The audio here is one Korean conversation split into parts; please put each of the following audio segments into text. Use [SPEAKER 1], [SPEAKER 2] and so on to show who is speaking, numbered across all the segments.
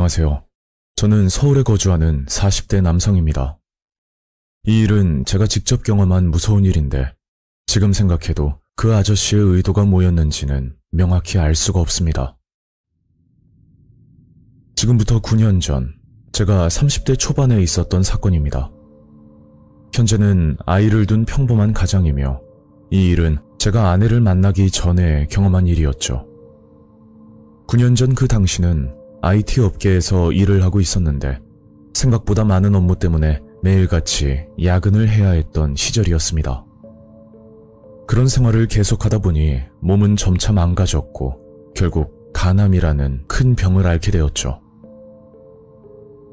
[SPEAKER 1] 안녕하세요. 저는 서울에 거주하는 40대 남성입니다. 이 일은 제가 직접 경험한 무서운 일인데 지금 생각해도 그 아저씨의 의도가 뭐였는지는 명확히 알 수가 없습니다. 지금부터 9년 전 제가 30대 초반에 있었던 사건입니다. 현재는 아이를 둔 평범한 가장이며 이 일은 제가 아내를 만나기 전에 경험한 일이었죠. 9년 전 그 당시는 IT 업계에서 일을 하고 있었는데 생각보다 많은 업무 때문에 매일같이 야근을 해야 했던 시절이었습니다. 그런 생활을 계속하다 보니 몸은 점차 망가졌고 결국 간암이라는 큰 병을 앓게 되었죠.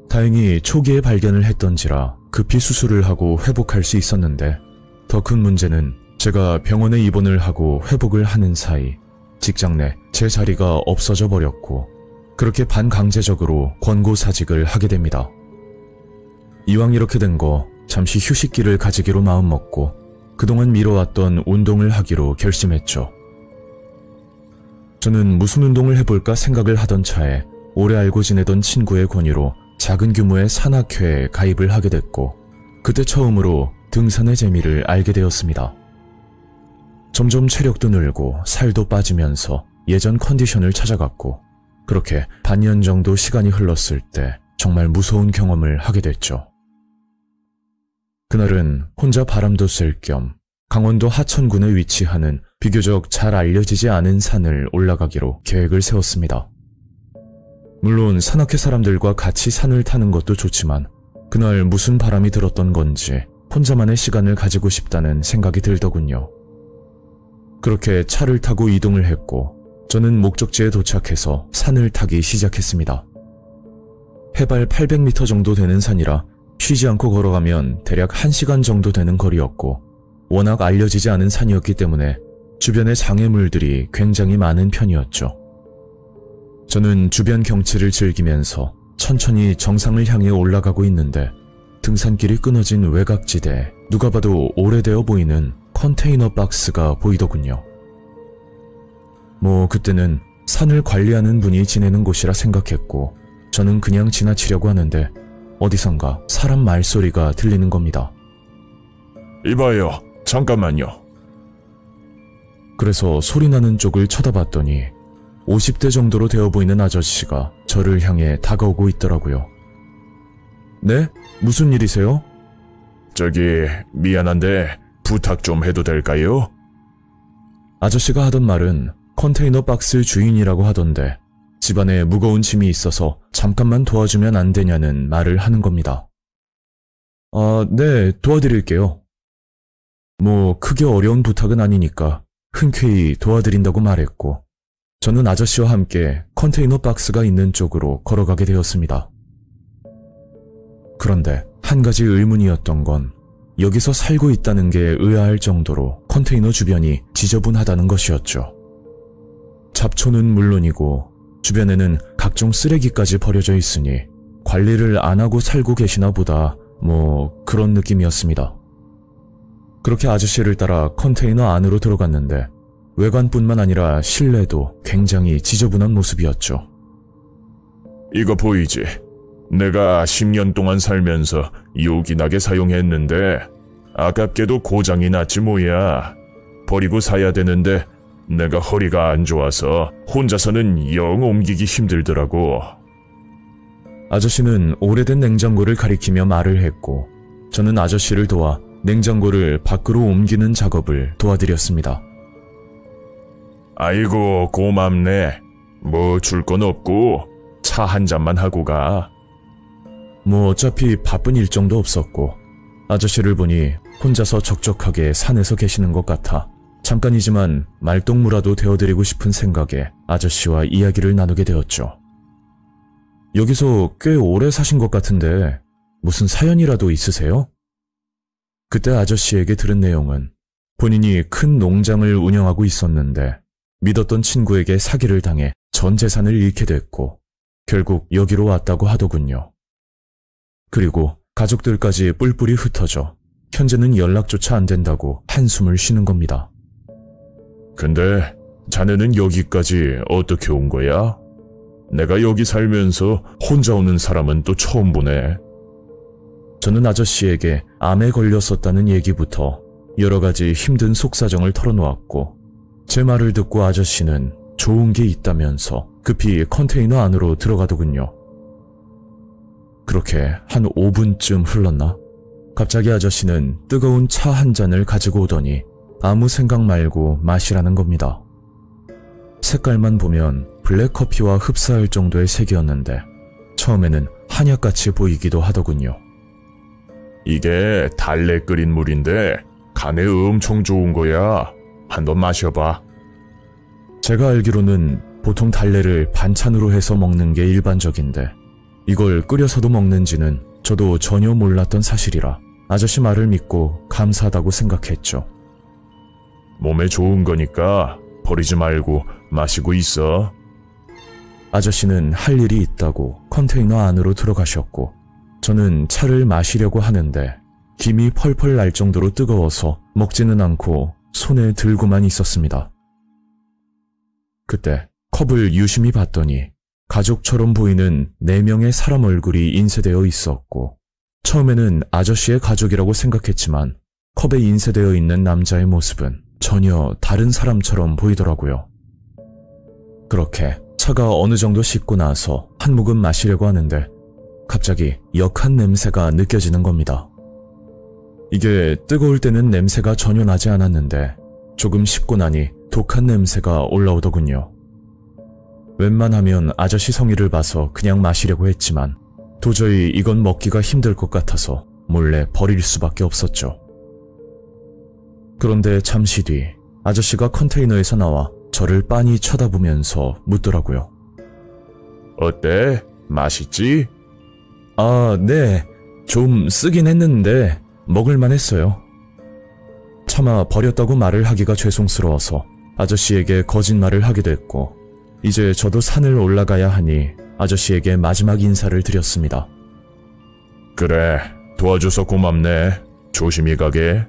[SPEAKER 1] 다행히 초기에 발견을 했던지라 급히 수술을 하고 회복할 수 있었는데 더 큰 문제는 제가 병원에 입원을 하고 회복을 하는 사이 직장 내 제 자리가 없어져 버렸고 그렇게 반강제적으로 권고사직을 하게 됩니다. 이왕 이렇게 된 거 잠시 휴식기를 가지기로 마음먹고 그동안 미뤄왔던 운동을 하기로 결심했죠. 저는 무슨 운동을 해볼까 생각을 하던 차에 오래 알고 지내던 친구의 권유로 작은 규모의 산악회에 가입을 하게 됐고 그때 처음으로 등산의 재미를 알게 되었습니다. 점점 체력도 늘고 살도 빠지면서 예전 컨디션을 찾아갔고 그렇게 반년 정도 시간이 흘렀을 때 정말 무서운 경험을 하게 됐죠. 그날은 혼자 바람도 쐴 겸 강원도 하천군에 위치하는 비교적 잘 알려지지 않은 산을 올라가기로 계획을 세웠습니다. 물론 산악회 사람들과 같이 산을 타는 것도 좋지만 그날 무슨 바람이 들었던 건지 혼자만의 시간을 가지고 싶다는 생각이 들더군요. 그렇게 차를 타고 이동을 했고 저는 목적지에 도착해서 산을 타기 시작했습니다. 해발 800m 정도 되는 산이라 쉬지 않고 걸어가면 대략 1시간 정도 되는 거리였고 워낙 알려지지 않은 산이었기 때문에 주변에 장애물들이 굉장히 많은 편이었죠. 저는 주변 경치를 즐기면서 천천히 정상을 향해 올라가고 있는데 등산길이 끊어진 외곽지대에 누가 봐도 오래되어 보이는 컨테이너 박스가 보이더군요. 그때는 산을 관리하는 분이 지내는 곳이라 생각했고 저는 그냥 지나치려고 하는데 어디선가 사람 말소리가 들리는 겁니다.
[SPEAKER 2] 이봐요, 잠깐만요.
[SPEAKER 1] 그래서 소리나는 쪽을 쳐다봤더니 50대 정도로 되어 보이는 아저씨가 저를 향해 다가오고 있더라고요. 네? 무슨 일이세요?
[SPEAKER 2] 저기 미안한데 부탁 좀 해도 될까요?
[SPEAKER 1] 아저씨가 하던 말은 컨테이너 박스 주인이라고 하던데 집안에 무거운 짐이 있어서 잠깐만 도와주면 안 되냐는 말을 하는 겁니다. 네, 도와드릴게요. 크게 어려운 부탁은 아니니까 흔쾌히 도와드린다고 말했고 저는 아저씨와 함께 컨테이너 박스가 있는 쪽으로 걸어가게 되었습니다. 그런데 한 가지 의문이었던 건 여기서 살고 있다는 게 의아할 정도로 컨테이너 주변이 지저분하다는 것이었죠. 잡초는 물론이고 주변에는 각종 쓰레기까지 버려져 있으니 관리를 안 하고 살고 계시나 보다 그런 느낌이었습니다. 그렇게 아저씨를 따라 컨테이너 안으로 들어갔는데 외관뿐만 아니라 실내도 굉장히 지저분한 모습이었죠.
[SPEAKER 2] 이거 보이지? 내가 10년 동안 살면서 요긴하게 사용했는데 아깝게도 고장이 났지 뭐야. 버리고 사야 되는데 내가 허리가 안 좋아서 혼자서는 영 옮기기 힘들더라고.
[SPEAKER 1] 아저씨는 오래된 냉장고를 가리키며 말을 했고 저는 아저씨를 도와 냉장고를 밖으로 옮기는 작업을 도와드렸습니다.
[SPEAKER 2] 아이고 고맙네. 줄 건 없고 차 한 잔만 하고 가.
[SPEAKER 1] 어차피 바쁜 일정도 없었고 아저씨를 보니 혼자서 적적하게 산에서 계시는 것 같아 잠깐이지만 말동무라도 되어드리고 싶은 생각에 아저씨와 이야기를 나누게 되었죠. 여기서 꽤 오래 사신 것 같은데 무슨 사연이라도 있으세요? 그때 아저씨에게 들은 내용은 본인이 큰 농장을 운영하고 있었는데 믿었던 친구에게 사기를 당해 전 재산을 잃게 됐고 결국 여기로 왔다고 하더군요. 그리고 가족들까지 뿔뿔이 흩어져 현재는 연락조차 안 된다고 한숨을 쉬는 겁니다.
[SPEAKER 2] 근데 자네는 여기까지 어떻게 온 거야? 내가 여기 살면서 혼자 오는 사람은 또 처음 보네.
[SPEAKER 1] 저는 아저씨에게 암에 걸렸었다는 얘기부터 여러 가지 힘든 속사정을 털어놓았고, 제 말을 듣고 아저씨는 좋은 게 있다면서 급히 컨테이너 안으로 들어가더군요. 그렇게 한 5분쯤 흘렀나? 갑자기 아저씨는 뜨거운 차 한 잔을 가지고 오더니 아무 생각 말고 마시라는 겁니다. 색깔만 보면 블랙커피와 흡사할 정도의 색이었는데 처음에는 한약같이 보이기도 하더군요.
[SPEAKER 2] 이게 달래 끓인 물인데 간에 엄청 좋은 거야. 한번 마셔봐.
[SPEAKER 1] 제가 알기로는 보통 달래를 반찬으로 해서 먹는 게 일반적인데 이걸 끓여서도 먹는지는 저도 전혀 몰랐던 사실이라 아저씨 말을 믿고 감사하다고 생각했죠.
[SPEAKER 2] 몸에 좋은 거니까 버리지 말고 마시고 있어.
[SPEAKER 1] 아저씨는 할 일이 있다고 컨테이너 안으로 들어가셨고 저는 차를 마시려고 하는데 김이 펄펄 날 정도로 뜨거워서 먹지는 않고 손에 들고만 있었습니다. 그때 컵을 유심히 봤더니 가족처럼 보이는 4명의 사람 얼굴이 인쇄되어 있었고 처음에는 아저씨의 가족이라고 생각했지만 컵에 인쇄되어 있는 남자의 모습은 전혀 다른 사람처럼 보이더라고요. 그렇게 차가 어느 정도 식고 나서 한 모금 마시려고 하는데 갑자기 역한 냄새가 느껴지는 겁니다. 이게 뜨거울 때는 냄새가 전혀 나지 않았는데 조금 식고 나니 독한 냄새가 올라오더군요. 웬만하면 아저씨 성의를 봐서 그냥 마시려고 했지만 도저히 이건 먹기가 힘들 것 같아서 몰래 버릴 수밖에 없었죠. 그런데 잠시 뒤 아저씨가 컨테이너에서 나와 저를 빤히 쳐다보면서 묻더라고요.
[SPEAKER 2] 어때? 맛있지?
[SPEAKER 1] 아, 네. 좀 쓰긴 했는데 먹을만 했어요. 차마 버렸다고 말을 하기가 죄송스러워서 아저씨에게 거짓말을 하게 됐고 이제 저도 산을 올라가야 하니 아저씨에게 마지막 인사를 드렸습니다.
[SPEAKER 2] 그래, 도와줘서 고맙네. 조심히 가게.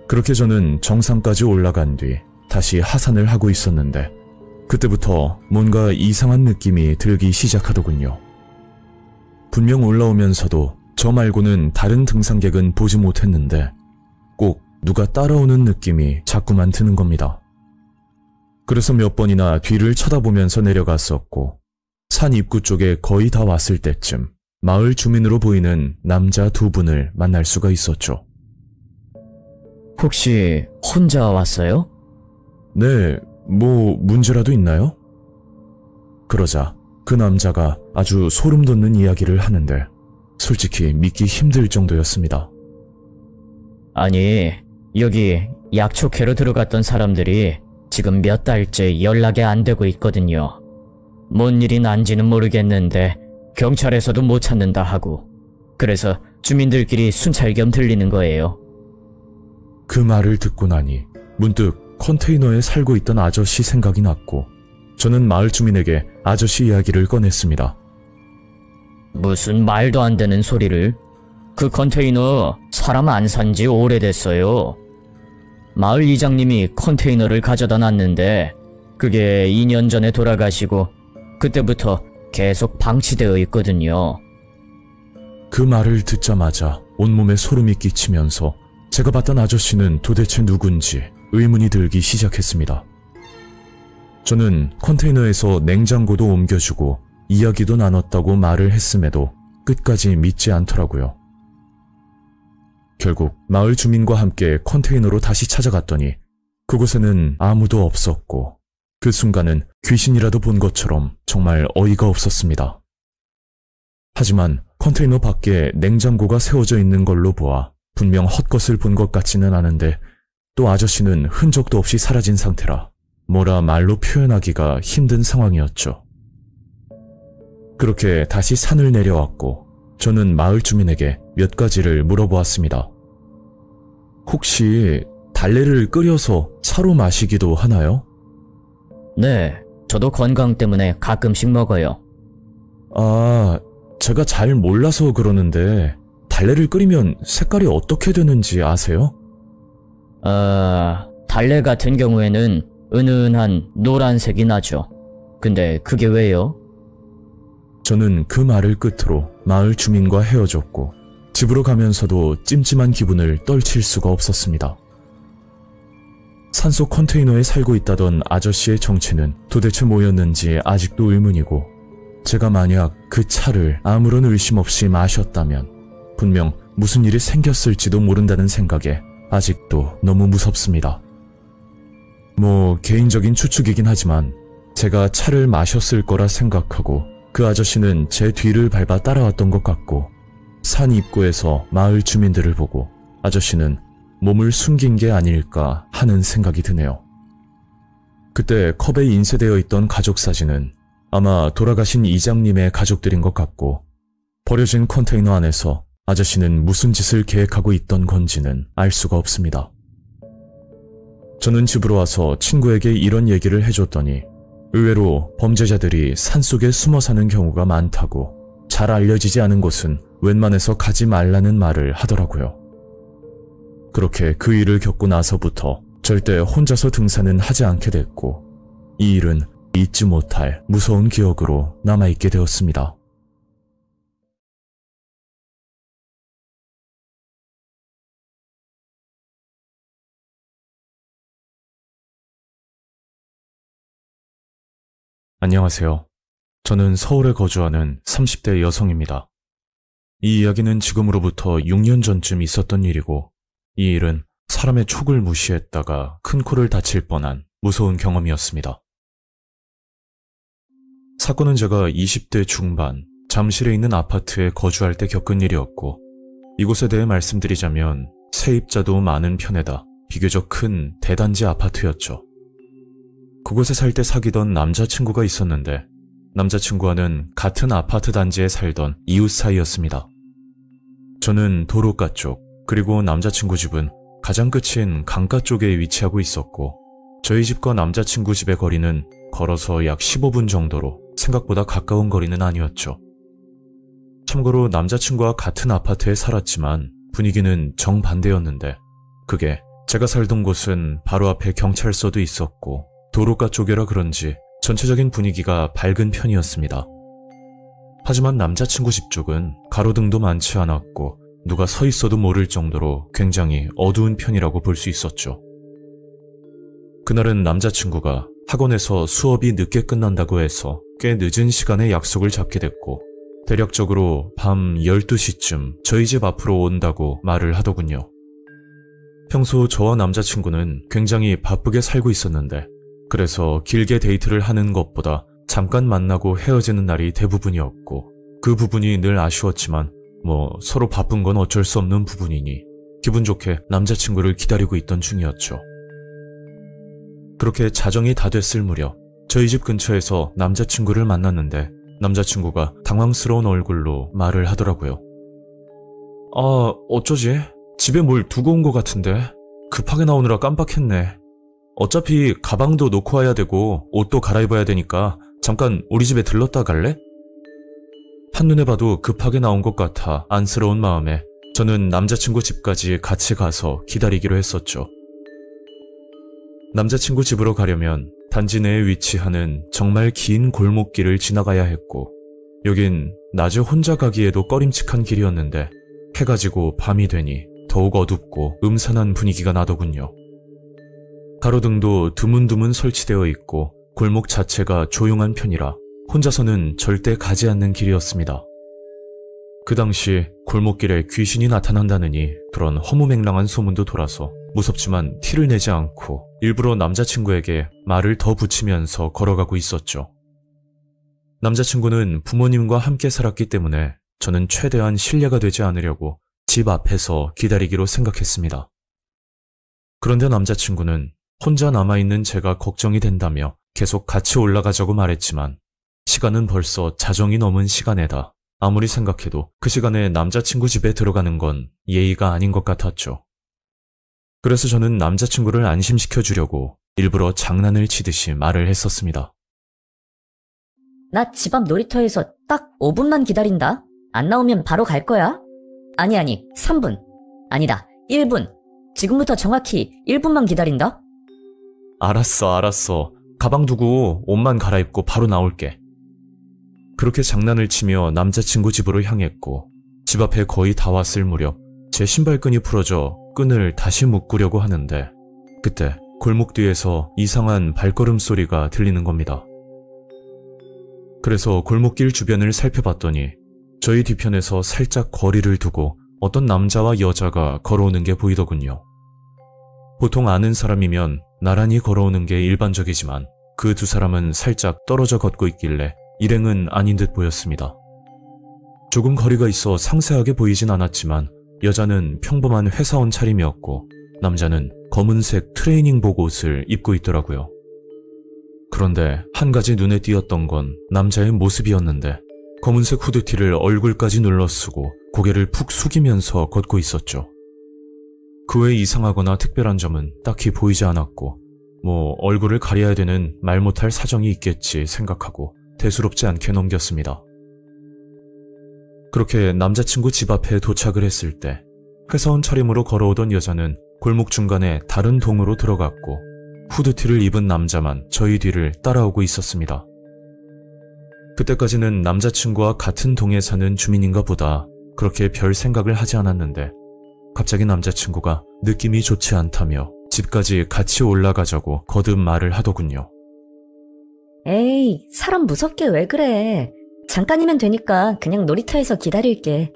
[SPEAKER 1] 그렇게 저는 정상까지 올라간 뒤 다시 하산을 하고 있었는데 그때부터 뭔가 이상한 느낌이 들기 시작하더군요. 분명 올라오면서도 저 말고는 다른 등산객은 보지 못했는데 꼭 누가 따라오는 느낌이 자꾸만 드는 겁니다. 그래서 몇 번이나 뒤를 쳐다보면서 내려갔었고 산 입구 쪽에 거의 다 왔을 때쯤 마을 주민으로 보이는 남자 2분을 만날 수가 있었죠.
[SPEAKER 3] 혹시 혼자 왔어요?
[SPEAKER 1] 네, 뭐 문제라도 있나요? 그러자 그 남자가 아주 소름 돋는 이야기를 하는데 솔직히 믿기 힘들 정도였습니다.
[SPEAKER 3] 아니, 여기 약초캐로 들어갔던 사람들이 지금 몇 달째 연락이 안 되고 있거든요. 뭔 일이 난지는 모르겠는데 경찰에서도 못 찾는다 하고 그래서 주민들끼리 순찰겸 들리는 거예요.
[SPEAKER 1] 그 말을 듣고 나니 문득 컨테이너에 살고 있던 아저씨 생각이 났고 저는 마을 주민에게 아저씨 이야기를 꺼냈습니다.
[SPEAKER 3] 무슨 말도 안 되는 소리를. 그 컨테이너 사람 안 산 지 오래됐어요. 마을 이장님이 컨테이너를 가져다 놨는데 그게 2년 전에 돌아가시고 그때부터 계속 방치되어 있거든요.
[SPEAKER 1] 그 말을 듣자마자 온몸에 소름이 끼치면서 제가 봤던 아저씨는 도대체 누군지 의문이 들기 시작했습니다. 저는 컨테이너에서 냉장고도 옮겨주고 이야기도 나눴다고 말을 했음에도 끝까지 믿지 않더라고요. 결국 마을 주민과 함께 컨테이너로 다시 찾아갔더니 그곳에는 아무도 없었고 그 순간은 귀신이라도 본 것처럼 정말 어이가 없었습니다. 하지만 컨테이너 밖에 냉장고가 세워져 있는 걸로 보아 분명 헛것을 본 것 같지는 않은데 또 아저씨는 흔적도 없이 사라진 상태라 뭐라 말로 표현하기가 힘든 상황이었죠. 그렇게 다시 산을 내려왔고 저는 마을 주민에게 몇 가지를 물어보았습니다. 혹시 달래를 끓여서 차로 마시기도 하나요?
[SPEAKER 3] 네, 저도 건강 때문에 가끔씩 먹어요.
[SPEAKER 1] 아, 제가 잘 몰라서 그러는데 달래를 끓이면 색깔이 어떻게 되는지 아세요?
[SPEAKER 3] 달래 같은 경우에는 은은한 노란색이 나죠. 근데 그게 왜요?
[SPEAKER 1] 저는 그 말을 끝으로 마을 주민과 헤어졌고 집으로 가면서도 찜찜한 기분을 떨칠 수가 없었습니다. 산속 컨테이너에 살고 있다던 아저씨의 정체는 도대체 뭐였는지 아직도 의문이고, 제가 만약 그 차를 아무런 의심 없이 마셨다면 분명 무슨 일이 생겼을지도 모른다는 생각에 아직도 너무 무섭습니다. 뭐 개인적인 추측이긴 하지만 제가 차를 마셨을 거라 생각하고 그 아저씨는 제 뒤를 밟아 따라왔던 것 같고, 산 입구에서 마을 주민들을 보고 아저씨는 몸을 숨긴 게 아닐까 하는 생각이 드네요. 그때 컵에 인쇄되어 있던 가족 사진은 아마 돌아가신 이장님의 가족들인 것 같고, 버려진 컨테이너 안에서 아저씨는 무슨 짓을 계획하고 있던 건지는 알 수가 없습니다. 저는 집으로 와서 친구에게 이런 얘기를 해줬더니 의외로 범죄자들이 산속에 숨어 사는 경우가 많다고, 잘 알려지지 않은 곳은 웬만해서 가지 말라는 말을 하더라고요. 그렇게 그 일을 겪고 나서부터 절대 혼자서 등산은 하지 않게 됐고, 이 일은 잊지 못할 무서운 기억으로 남아있게 되었습니다. 안녕하세요. 저는 서울에 거주하는 30대 여성입니다. 이 이야기는 지금으로부터 6년 전쯤 있었던 일이고, 이 일은 사람의 촉을 무시했다가 큰 코를 다칠 뻔한 무서운 경험이었습니다. 사건은 제가 20대 중반 잠실에 있는 아파트에 거주할 때 겪은 일이었고, 이곳에 대해 말씀드리자면 세입자도 많은 편에다 비교적 큰 대단지 아파트였죠. 그곳에 살 때 사귀던 남자친구가 있었는데, 남자친구와는 같은 아파트 단지에 살던 이웃 사이였습니다. 저는 도로가 쪽, 그리고 남자친구 집은 가장 끝인 강가 쪽에 위치하고 있었고, 저희 집과 남자친구 집의 거리는 걸어서 약 15분 정도로 생각보다 가까운 거리는 아니었죠. 참고로 남자친구와 같은 아파트에 살았지만 분위기는 정반대였는데, 그게 제가 살던 곳은 바로 앞에 경찰서도 있었고 도로가 쪽이라 그런지 전체적인 분위기가 밝은 편이었습니다. 하지만 남자친구 집 쪽은 가로등도 많지 않았고 누가 서 있어도 모를 정도로 굉장히 어두운 편이라고 볼 수 있었죠. 그날은 남자친구가 학원에서 수업이 늦게 끝난다고 해서 꽤 늦은 시간에 약속을 잡게 됐고, 대략적으로 밤 12시쯤 저희 집 앞으로 온다고 말을 하더군요. 평소 저와 남자친구는 굉장히 바쁘게 살고 있었는데, 그래서 길게 데이트를 하는 것보다 잠깐 만나고 헤어지는 날이 대부분이었고, 그 부분이 늘 아쉬웠지만 서로 바쁜 건 어쩔 수 없는 부분이니 기분 좋게 남자친구를 기다리고 있던 중이었죠. 그렇게 자정이 다 됐을 무렵 저희 집 근처에서 남자친구를 만났는데, 남자친구가 당황스러운 얼굴로 말을 하더라고요. 어쩌지? 집에 뭘 두고 온 것 같은데 급하게 나오느라 깜빡했네. 어차피 가방도 놓고 와야 되고 옷도 갈아입어야 되니까 잠깐 우리 집에 들렀다 갈래? 한눈에 봐도 급하게 나온 것 같아 안쓰러운 마음에 저는 남자친구 집까지 같이 가서 기다리기로 했었죠. 남자친구 집으로 가려면 단지 내에 위치하는 정말 긴 골목길을 지나가야 했고, 여긴 낮에 혼자 가기에도 꺼림칙한 길이었는데 해가 지고 밤이 되니 더욱 어둡고 음산한 분위기가 나더군요. 가로등도 드문드문 설치되어 있고 골목 자체가 조용한 편이라 혼자서는 절대 가지 않는 길이었습니다. 그 당시 골목길에 귀신이 나타난다느니 그런 허무맹랑한 소문도 돌아서 무섭지만 티를 내지 않고 일부러 남자친구에게 말을 더 붙이면서 걸어가고 있었죠. 남자친구는 부모님과 함께 살았기 때문에 저는 최대한 신뢰가 되지 않으려고 집 앞에서 기다리기로 생각했습니다. 그런데 남자친구는 혼자 남아있는 제가 걱정이 된다며 계속 같이 올라가자고 말했지만, 시간은 벌써 자정이 넘은 시간에다 아무리 생각해도 그 시간에 남자친구 집에 들어가는 건 예의가 아닌 것 같았죠. 그래서 저는 남자친구를 안심시켜 주려고 일부러 장난을 치듯이 말을 했었습니다.
[SPEAKER 4] 나 집 앞 놀이터에서 딱 5분만 기다린다. 안 나오면 바로 갈 거야. 아니, 3분. 아니다, 1분. 지금부터 정확히 1분만 기다린다.
[SPEAKER 1] 알았어. 가방 두고 옷만 갈아입고 바로 나올게. 그렇게 장난을 치며 남자친구 집으로 향했고 집 앞에 거의 다 왔을 무렵 제 신발끈이 풀어져 끈을 다시 묶으려고 하는데 그때 골목 뒤에서 이상한 발걸음 소리가 들리는 겁니다. 그래서 골목길 주변을 살펴봤더니 저희 뒤편에서 살짝 거리를 두고 어떤 남자와 여자가 걸어오는 게 보이더군요. 보통 아는 사람이면 나란히 걸어오는 게 일반적이지만 그 두 사람은 살짝 떨어져 걷고 있길래 일행은 아닌 듯 보였습니다. 조금 거리가 있어 상세하게 보이진 않았지만 여자는 평범한 회사원 차림이었고 남자는 검은색 트레이닝복 옷을 입고 있더라고요. 그런데 한 가지 눈에 띄었던 건 남자의 모습이었는데 검은색 후드티를 얼굴까지 눌러 쓰고 고개를 푹 숙이면서 걷고 있었죠. 그 외 이상하거나 특별한 점은 딱히 보이지 않았고 얼굴을 가려야 되는 말 못할 사정이 있겠지 생각하고 대수롭지 않게 넘겼습니다. 그렇게 남자친구 집 앞에 도착을 했을 때 회사원 차림으로 걸어오던 여자는 골목 중간에 다른 동으로 들어갔고 후드티를 입은 남자만 저희 뒤를 따라오고 있었습니다. 그때까지는 남자친구와 같은 동에 사는 주민인가 보다 그렇게 별 생각을 하지 않았는데 갑자기 남자친구가 느낌이 좋지 않다며 집까지 같이 올라가자고 거듭 말을 하더군요.
[SPEAKER 4] 에이, 사람 무섭게 왜 그래. 잠깐이면 되니까 그냥 놀이터에서 기다릴게.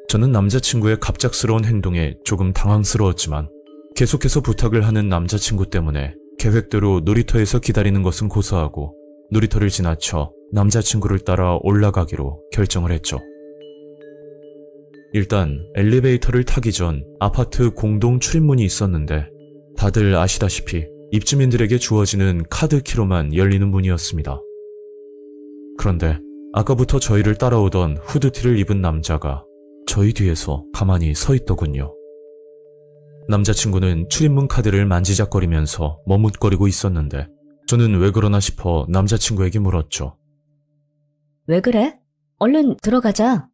[SPEAKER 1] 저는 남자친구의 갑작스러운 행동에 조금 당황스러웠지만 계속해서 부탁을 하는 남자친구 때문에 계획대로 놀이터에서 기다리는 것은 고사하고 놀이터를 지나쳐 남자친구를 따라 올라가기로 결정을 했죠. 일단 엘리베이터를 타기 전 아파트 공동 출입문이 있었는데 다들 아시다시피 입주민들에게 주어지는 카드키로만 열리는 문이었습니다. 그런데 아까부터 저희를 따라오던 후드티를 입은 남자가 저희 뒤에서 가만히 서 있더군요. 남자친구는 출입문 카드를 만지작거리면서 머뭇거리고 있었는데 저는 왜 그러나 싶어 남자친구에게 물었죠.
[SPEAKER 4] 왜 그래? 얼른 들어가자.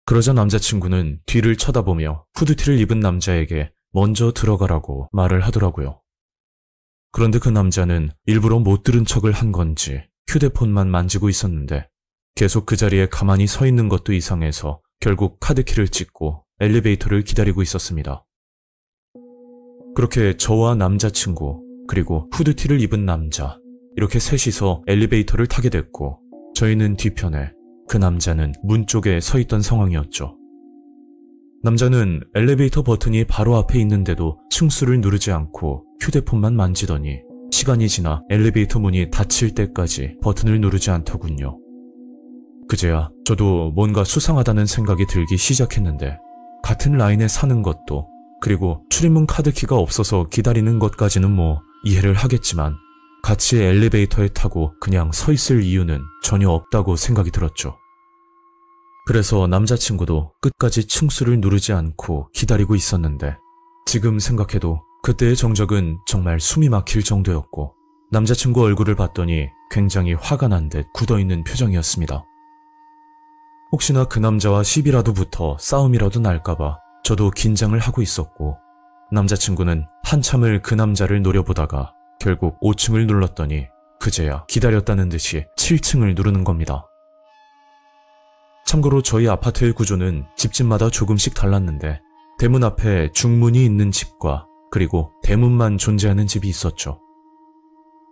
[SPEAKER 1] 그러자 남자친구는 뒤를 쳐다보며 후드티를 입은 남자에게 먼저 들어가라고 말을 하더라고요. 그런데 그 남자는 일부러 못 들은 척을 한 건지 휴대폰만 만지고 있었는데 계속 그 자리에 가만히 서 있는 것도 이상해서 결국 카드키를 찍고 엘리베이터를 기다리고 있었습니다. 그렇게 저와 남자친구 그리고 후드티를 입은 남자 이렇게 셋이서 엘리베이터를 타게 됐고 저희는 뒤편에 그 남자는 문 쪽에 서 있던 상황이었죠. 남자는 엘리베이터 버튼이 바로 앞에 있는데도 층수를 누르지 않고 휴대폰만 만지더니 시간이 지나 엘리베이터 문이 닫힐 때까지 버튼을 누르지 않더군요. 그제야 저도 뭔가 수상하다는 생각이 들기 시작했는데 같은 라인에 사는 것도 그리고 출입문 카드키가 없어서 기다리는 것까지는 이해를 하겠지만 같이 엘리베이터에 타고 그냥 서 있을 이유는 전혀 없다고 생각이 들었죠. 그래서 남자친구도 끝까지 층수를 누르지 않고 기다리고 있었는데 지금 생각해도 그때의 정적은 정말 숨이 막힐 정도였고 남자친구 얼굴을 봤더니 굉장히 화가 난 듯 굳어있는 표정이었습니다. 혹시나 그 남자와 시비라도 붙어 싸움이라도 날까봐 저도 긴장을 하고 있었고 남자친구는 한참을 그 남자를 노려보다가 결국 5층을 눌렀더니 그제야 기다렸다는 듯이 7층을 누르는 겁니다. 참고로 저희 아파트의 구조는 집집마다 조금씩 달랐는데 대문 앞에 중문이 있는 집과 그리고 대문만 존재하는 집이 있었죠.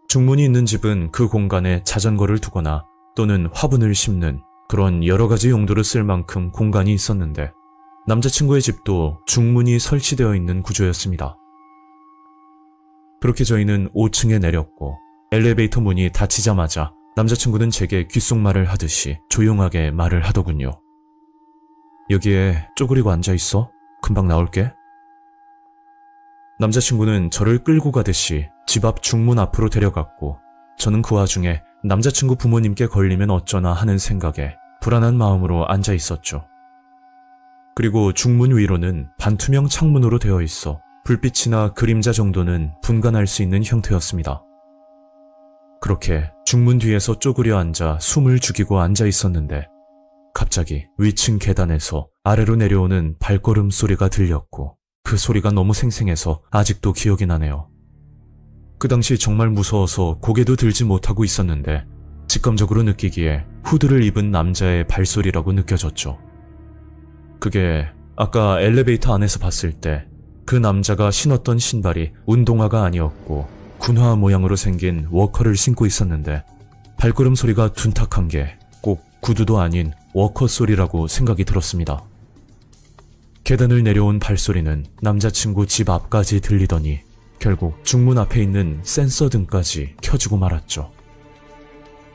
[SPEAKER 1] 중문이 있는 집은 그 공간에 자전거를 두거나 또는 화분을 심는 그런 여러 가지 용도로 쓸 만큼 공간이 있었는데 남자친구의 집도 중문이 설치되어 있는 구조였습니다. 그렇게 저희는 5층에 내렸고 엘리베이터 문이 닫히자마자 남자친구는 제게 귓속말을 하듯이 조용하게 말을 하더군요. 여기에 쪼그리고 앉아있어? 금방 나올게. 남자친구는 저를 끌고 가듯이 집 앞 중문 앞으로 데려갔고 저는 그 와중에 남자친구 부모님께 걸리면 어쩌나 하는 생각에 불안한 마음으로 앉아 있었죠. 그리고 중문 위로는 반투명 창문으로 되어 있어 불빛이나 그림자 정도는 분간할 수 있는 형태였습니다. 그렇게 중문 뒤에서 쪼그려 앉아 숨을 죽이고 앉아 있었는데 갑자기 위층 계단에서 아래로 내려오는 발걸음 소리가 들렸고 그 소리가 너무 생생해서 아직도 기억이 나네요. 그 당시 정말 무서워서 고개도 들지 못하고 있었는데 직감적으로 느끼기에 후드를 입은 남자의 발소리라고 느껴졌죠. 그게 아까 엘리베이터 안에서 봤을 때 그 남자가 신었던 신발이 운동화가 아니었고 군화 모양으로 생긴 워커를 신고 있었는데 발걸음 소리가 둔탁한 게 꼭 구두도 아닌 워커 소리라고 생각이 들었습니다. 계단을 내려온 발소리는 남자친구 집 앞까지 들리더니 결국 중문 앞에 있는 센서 등까지 켜지고 말았죠.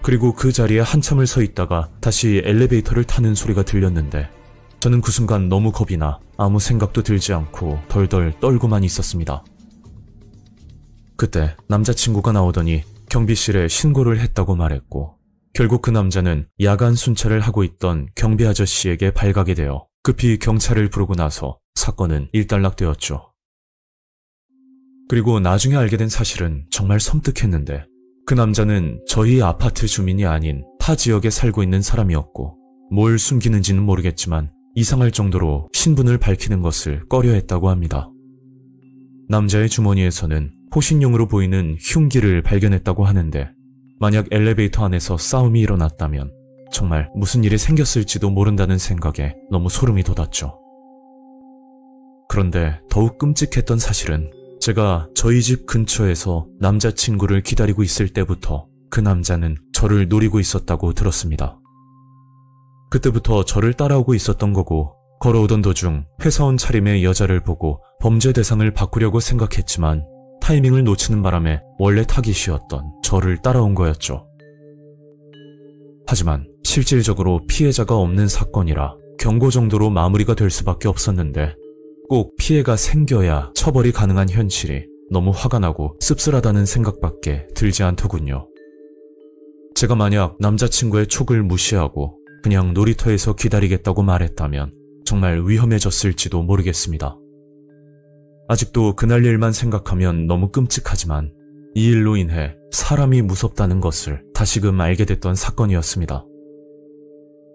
[SPEAKER 1] 그리고 그 자리에 한참을 서 있다가 다시 엘리베이터를 타는 소리가 들렸는데 저는 그 순간 너무 겁이 나 아무 생각도 들지 않고 덜덜 떨고만 있었습니다. 그때 남자친구가 나오더니 경비실에 신고를 했다고 말했고 결국 그 남자는 야간 순찰을 하고 있던 경비 아저씨에게 발각이 되어 급히 경찰을 부르고 나서 사건은 일단락되었죠. 그리고 나중에 알게 된 사실은 정말 섬뜩했는데 그 남자는 저희 아파트 주민이 아닌 타 지역에 살고 있는 사람이었고 뭘 숨기는지는 모르겠지만 이상할 정도로 신분을 밝히는 것을 꺼려했다고 합니다. 남자의 주머니에서는 호신용으로 보이는 흉기를 발견했다고 하는데 만약 엘리베이터 안에서 싸움이 일어났다면 정말 무슨 일이 생겼을지도 모른다는 생각에 너무 소름이 돋았죠. 그런데 더욱 끔찍했던 사실은 제가 저희 집 근처에서 남자친구를 기다리고 있을 때부터 그 남자는 저를 노리고 있었다고 들었습니다. 그때부터 저를 따라오고 있었던 거고 걸어오던 도중 회사원 차림의 여자를 보고 범죄 대상을 바꾸려고 생각했지만 타이밍을 놓치는 바람에 원래 타깃이었던 저를 따라온 거였죠. 하지만 실질적으로 피해자가 없는 사건이라 경고 정도로 마무리가 될 수밖에 없었는데 꼭 피해가 생겨야 처벌이 가능한 현실이 너무 화가 나고 씁쓸하다는 생각밖에 들지 않더군요. 제가 만약 남자친구의 촉을 무시하고 그냥 놀이터에서 기다리겠다고 말했다면 정말 위험해졌을지도 모르겠습니다. 아직도 그날 일만 생각하면 너무 끔찍하지만 이 일로 인해 사람이 무섭다는 것을 다시금 알게 됐던 사건이었습니다.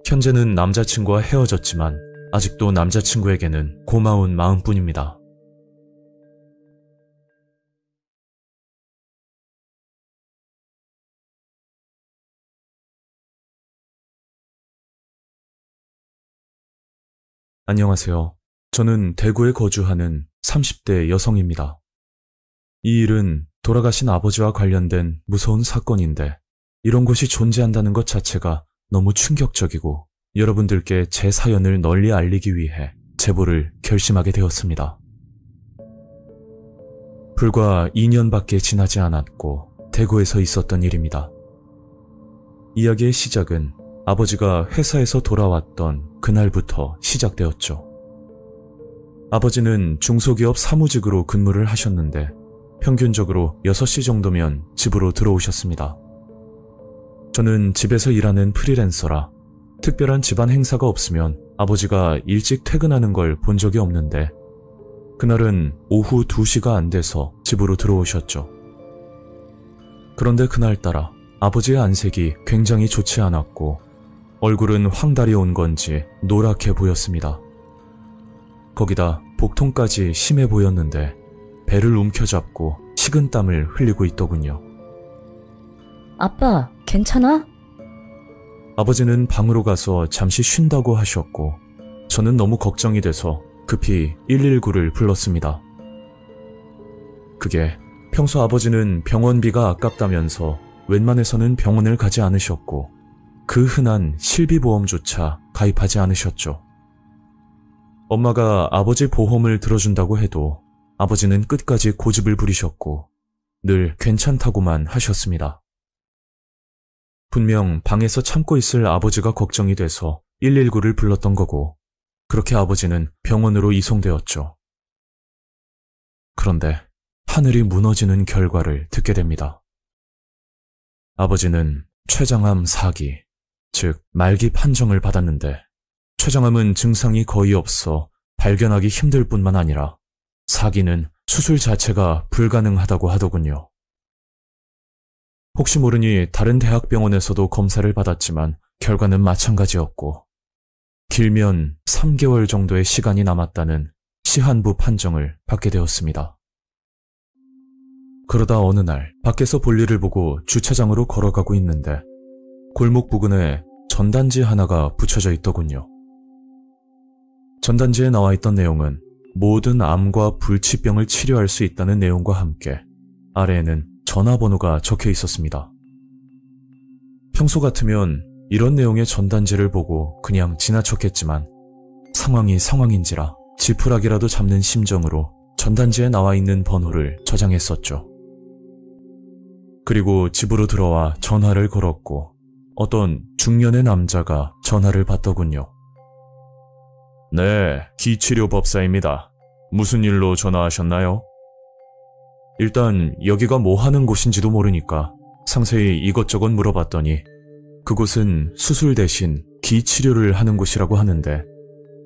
[SPEAKER 1] 현재는 남자친구와 헤어졌지만 아직도 남자친구에게는 고마운 마음뿐입니다. 안녕하세요. 저는 대구에 거주하는 30대 여성입니다. 이 일은 돌아가신 아버지와 관련된 무서운 사건인데 이런 곳이 존재한다는 것 자체가 너무 충격적이고 여러분들께 제 사연을 널리 알리기 위해 제보를 결심하게 되었습니다. 불과 2년밖에 지나지 않았고 대구에서 있었던 일입니다. 이야기의 시작은 아버지가 회사에서 돌아왔던 그날부터 시작되었죠. 아버지는 중소기업 사무직으로 근무를 하셨는데 평균적으로 6시 정도면 집으로 들어오셨습니다. 저는 집에서 일하는 프리랜서라 특별한 집안 행사가 없으면 아버지가 일찍 퇴근하는 걸 본 적이 없는데 그날은 오후 2시가 안 돼서 집으로 들어오셨죠. 그런데 그날따라 아버지의 안색이 굉장히 좋지 않았고 얼굴은 황달이 온 건지 노랗게 보였습니다. 거기다 복통까지 심해 보였는데 배를 움켜잡고 식은땀을 흘리고 있더군요.
[SPEAKER 4] 아빠, 괜찮아?
[SPEAKER 1] 아버지는 방으로 가서 잠시 쉰다고 하셨고 저는 너무 걱정이 돼서 급히 119를 불렀습니다. 그게 평소 아버지는 병원비가 아깝다면서 웬만해서는 병원을 가지 않으셨고 그 흔한 실비보험조차 가입하지 않으셨죠. 엄마가 아버지 보험을 들어준다고 해도 아버지는 끝까지 고집을 부리셨고 늘 괜찮다고만 하셨습니다. 분명 방에서 참고 있을 아버지가 걱정이 돼서 119를 불렀던 거고 그렇게 아버지는 병원으로 이송되었죠. 그런데 하늘이 무너지는 결과를 듣게 됩니다. 아버지는 췌장암 4기, 즉 말기 판정을 받았는데 췌장암은 증상이 거의 없어 발견하기 힘들 뿐만 아니라 4기는 수술 자체가 불가능하다고 하더군요. 혹시 모르니 다른 대학병원에서도 검사를 받았지만 결과는 마찬가지였고 길면 3개월 정도의 시간이 남았다는 시한부 판정을 받게 되었습니다. 그러다 어느 날 밖에서 볼일을 보고 주차장으로 걸어가고 있는데 골목 부근에 전단지 하나가 붙여져 있더군요. 전단지에 나와 있던 내용은 모든 암과 불치병을 치료할 수 있다는 내용과 함께 아래에는 전화번호가 적혀 있었습니다. 평소 같으면 이런 내용의 전단지를 보고 그냥 지나쳤겠지만 상황이 상황인지라 지푸라기라도 잡는 심정으로 전단지에 나와 있는 번호를 저장했었죠. 그리고 집으로 들어와 전화를 걸었고 어떤 중년의 남자가 전화를 받더군요.
[SPEAKER 2] 네, 기치료법사입니다. 무슨 일로 전화하셨나요?
[SPEAKER 1] 일단 여기가 뭐 하는 곳인지도 모르니까 상세히 이것저것 물어봤더니 그곳은 수술 대신 기치료를 하는 곳이라고 하는데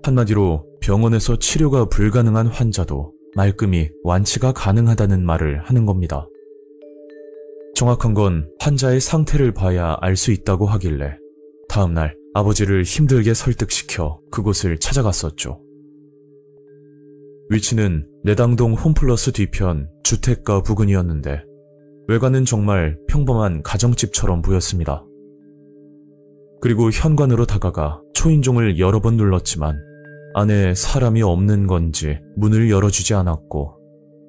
[SPEAKER 1] 한마디로 병원에서 치료가 불가능한 환자도 말끔히 완치가 가능하다는 말을 하는 겁니다. 정확한 건 환자의 상태를 봐야 알 수 있다고 하길래 다음날 아버지를 힘들게 설득시켜 그곳을 찾아갔었죠. 위치는 내당동 홈플러스 뒤편 주택가 부근이었는데 외관은 정말 평범한 가정집처럼 보였습니다. 그리고 현관으로 다가가 초인종을 여러 번 눌렀지만 안에 사람이 없는 건지 문을 열어주지 않았고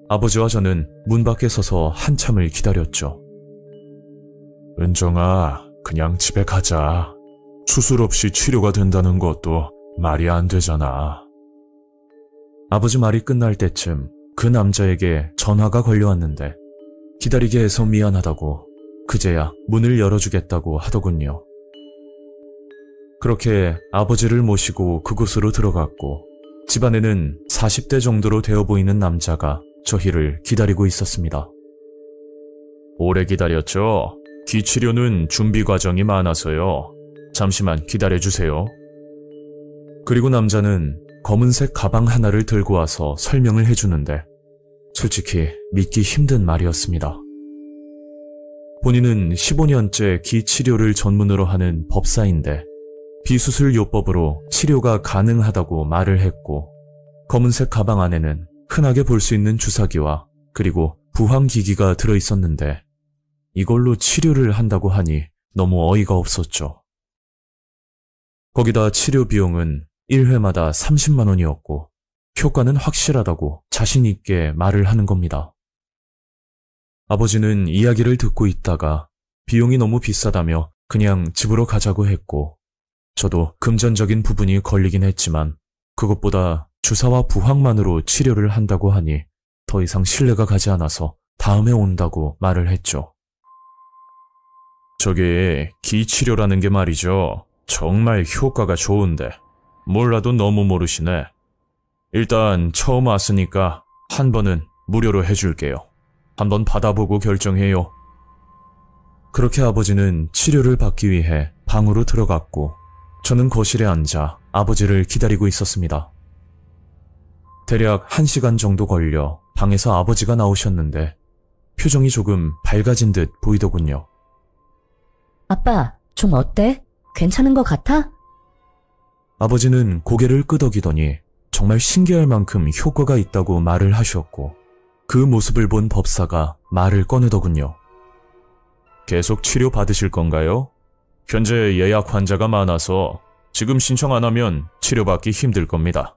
[SPEAKER 1] 아버지와 저는 문 밖에 서서 한참을 기다렸죠.
[SPEAKER 2] 은정아, 그냥 집에 가자. 수술 없이 치료가 된다는 것도 말이 안 되잖아.
[SPEAKER 1] 아버지 말이 끝날 때쯤 그 남자에게 전화가 걸려왔는데 기다리게 해서 미안하다고 그제야 문을 열어주겠다고 하더군요. 그렇게 아버지를 모시고 그곳으로 들어갔고 집안에는 40대 정도로 되어 보이는 남자가 저희를 기다리고 있었습니다.
[SPEAKER 2] 오래 기다렸죠? 기치료는 준비 과정이 많아서요. 잠시만 기다려주세요.
[SPEAKER 1] 그리고 남자는 검은색 가방 하나를 들고 와서 설명을 해주는데 솔직히 믿기 힘든 말이었습니다. 본인은 15년째 기치료를 전문으로 하는 법사인데 비수술요법으로 치료가 가능하다고 말을 했고 검은색 가방 안에는 흔하게 볼 수 있는 주사기와 그리고 부항기기가 들어있었는데 이걸로 치료를 한다고 하니 너무 어이가 없었죠. 거기다 치료 비용은 1회마다 30만 원이었고 효과는 확실하다고 자신 있게 말을 하는 겁니다. 아버지는 이야기를 듣고 있다가 비용이 너무 비싸다며 그냥 집으로 가자고 했고 저도 금전적인 부분이 걸리긴 했지만 그것보다 주사와 부항만으로 치료를 한다고 하니 더 이상 신뢰가 가지 않아서 다음에 온다고 말을 했죠.
[SPEAKER 2] 저게 기치료라는 게 말이죠. 정말 효과가 좋은데 몰라도 너무 모르시네. 일단 처음 왔으니까 한 번은 무료로 해줄게요. 한번 받아보고 결정해요.
[SPEAKER 1] 그렇게 아버지는 치료를 받기 위해 방으로 들어갔고 저는 거실에 앉아 아버지를 기다리고 있었습니다. 대략 1시간 정도 걸려 방에서 아버지가 나오셨는데 표정이 조금 밝아진 듯 보이더군요.
[SPEAKER 4] 아빠, 좀 어때? 괜찮은 것 같아?
[SPEAKER 1] 아버지는 고개를 끄덕이더니 정말 신기할 만큼 효과가 있다고 말을 하셨고 그 모습을 본 법사가 말을 꺼내더군요.
[SPEAKER 2] 계속 치료 받으실 건가요? 현재 예약 환자가 많아서 지금 신청 안 하면 치료받기 힘들 겁니다.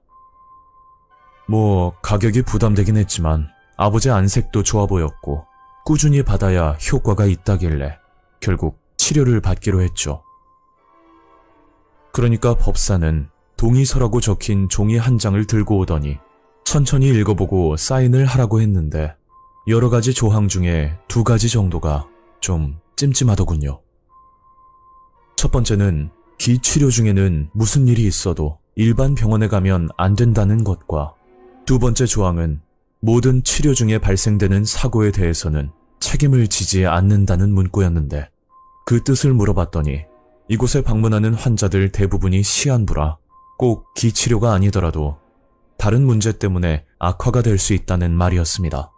[SPEAKER 1] 뭐 가격이 부담되긴 했지만 아버지 안색도 좋아 보였고 꾸준히 받아야 효과가 있다길래 결국 치료를 받기로 했죠. 그러니까 법사는 동의서라고 적힌 종이 한 장을 들고 오더니 천천히 읽어보고 사인을 하라고 했는데 여러 가지 조항 중에 2가지 정도가 좀 찜찜하더군요. 첫 번째는 기치료 중에는 무슨 일이 있어도 일반 병원에 가면 안 된다는 것과 두 번째 조항은 모든 치료 중에 발생되는 사고에 대해서는 책임을 지지 않는다는 문구였는데 그 뜻을 물어봤더니 이곳에 방문하는 환자들 대부분이 시한부라 꼭 기치료가 아니더라도 다른 문제 때문에 악화가 될 수 있다는 말이었습니다.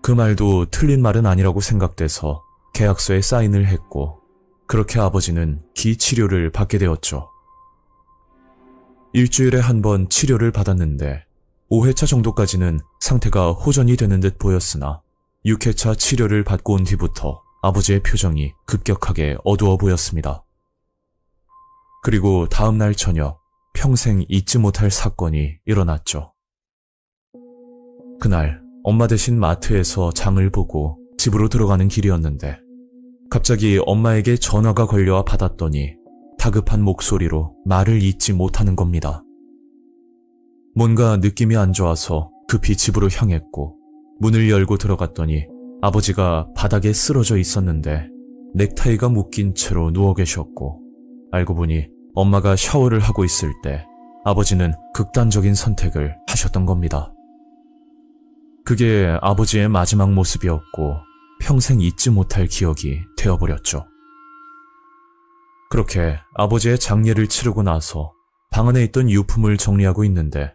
[SPEAKER 1] 그 말도 틀린 말은 아니라고 생각돼서 계약서에 사인을 했고 그렇게 아버지는 기치료를 받게 되었죠. 일주일에 한 번 치료를 받았는데 5회차 정도까지는 상태가 호전이 되는 듯 보였으나 6회차 치료를 받고 온 뒤부터 아버지의 표정이 급격하게 어두워 보였습니다. 그리고 다음 날 저녁, 평생 잊지 못할 사건이 일어났죠. 그날 엄마 대신 마트에서 장을 보고 집으로 들어가는 길이었는데 갑자기 엄마에게 전화가 걸려와 받았더니 다급한 목소리로 말을 잇지 못하는 겁니다. 뭔가 느낌이 안 좋아서 급히 집으로 향했고 문을 열고 들어갔더니 아버지가 바닥에 쓰러져 있었는데 넥타이가 묶인 채로 누워 계셨고 알고 보니 엄마가 샤워를 하고 있을 때 아버지는 극단적인 선택을 하셨던 겁니다. 그게 아버지의 마지막 모습이었고 평생 잊지 못할 기억이 되어버렸죠. 그렇게 아버지의 장례를 치르고 나서 방 안에 있던 유품을 정리하고 있는데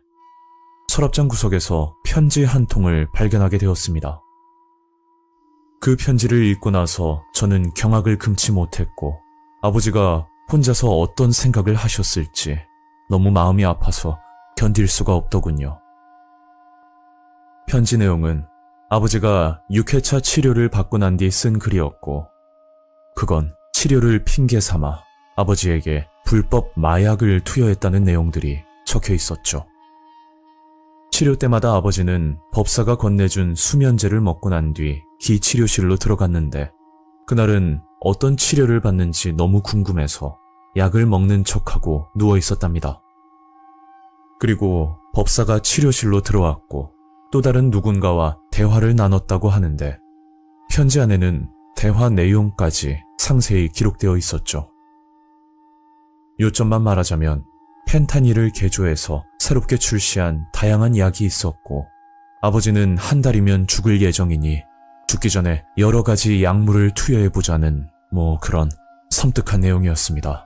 [SPEAKER 1] 서랍장 구석에서 편지 한 통을 발견하게 되었습니다. 그 편지를 읽고 나서 저는 경악을 금치 못했고 아버지가 혼자서 어떤 생각을 하셨을지 너무 마음이 아파서 견딜 수가 없더군요. 편지 내용은 아버지가 6회차 치료를 받고 난 뒤 쓴 글이었고 그건 치료를 핑계 삼아 아버지에게 불법 마약을 투여했다는 내용들이 적혀 있었죠. 치료 때마다 아버지는 법사가 건네준 수면제를 먹고 난 뒤 기치료실로 들어갔는데 그날은 어떤 치료를 받는지 너무 궁금해서 약을 먹는 척하고 누워 있었답니다. 그리고 법사가 치료실로 들어왔고 또 다른 누군가와 대화를 나눴다고 하는데 편지 안에는 대화 내용까지 상세히 기록되어 있었죠. 요점만 말하자면 펜타닐을 개조해서 새롭게 출시한 다양한 약이 있었고 아버지는 한 달이면 죽을 예정이니 죽기 전에 여러 가지 약물을 투여해보자는 그런 섬뜩한 내용이었습니다.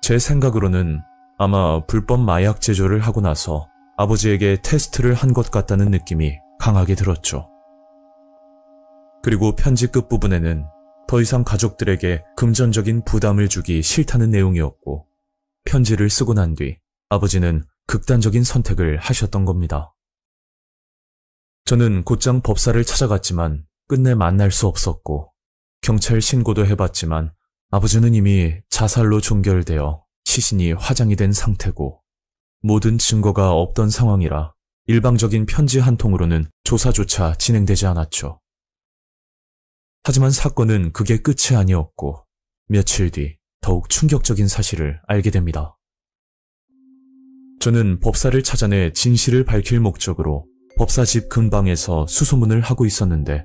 [SPEAKER 1] 제 생각으로는 아마 불법 마약 제조를 하고 나서 아버지에게 테스트를 한 것 같다는 느낌이 강하게 들었죠. 그리고 편지 끝부분에는 더 이상 가족들에게 금전적인 부담을 주기 싫다는 내용이었고 편지를 쓰고 난 뒤 아버지는 극단적인 선택을 하셨던 겁니다. 저는 곧장 법사를 찾아갔지만 끝내 만날 수 없었고 경찰 신고도 해봤지만 아버지는 이미 자살로 종결되어 시신이 화장이 된 상태고 모든 증거가 없던 상황이라 일방적인 편지 한 통으로는 조사조차 진행되지 않았죠. 하지만 사건은 그게 끝이 아니었고 며칠 뒤 더욱 충격적인 사실을 알게 됩니다. 저는 법사를 찾아내 진실을 밝힐 목적으로 법사 집 근방에서 수소문을 하고 있었는데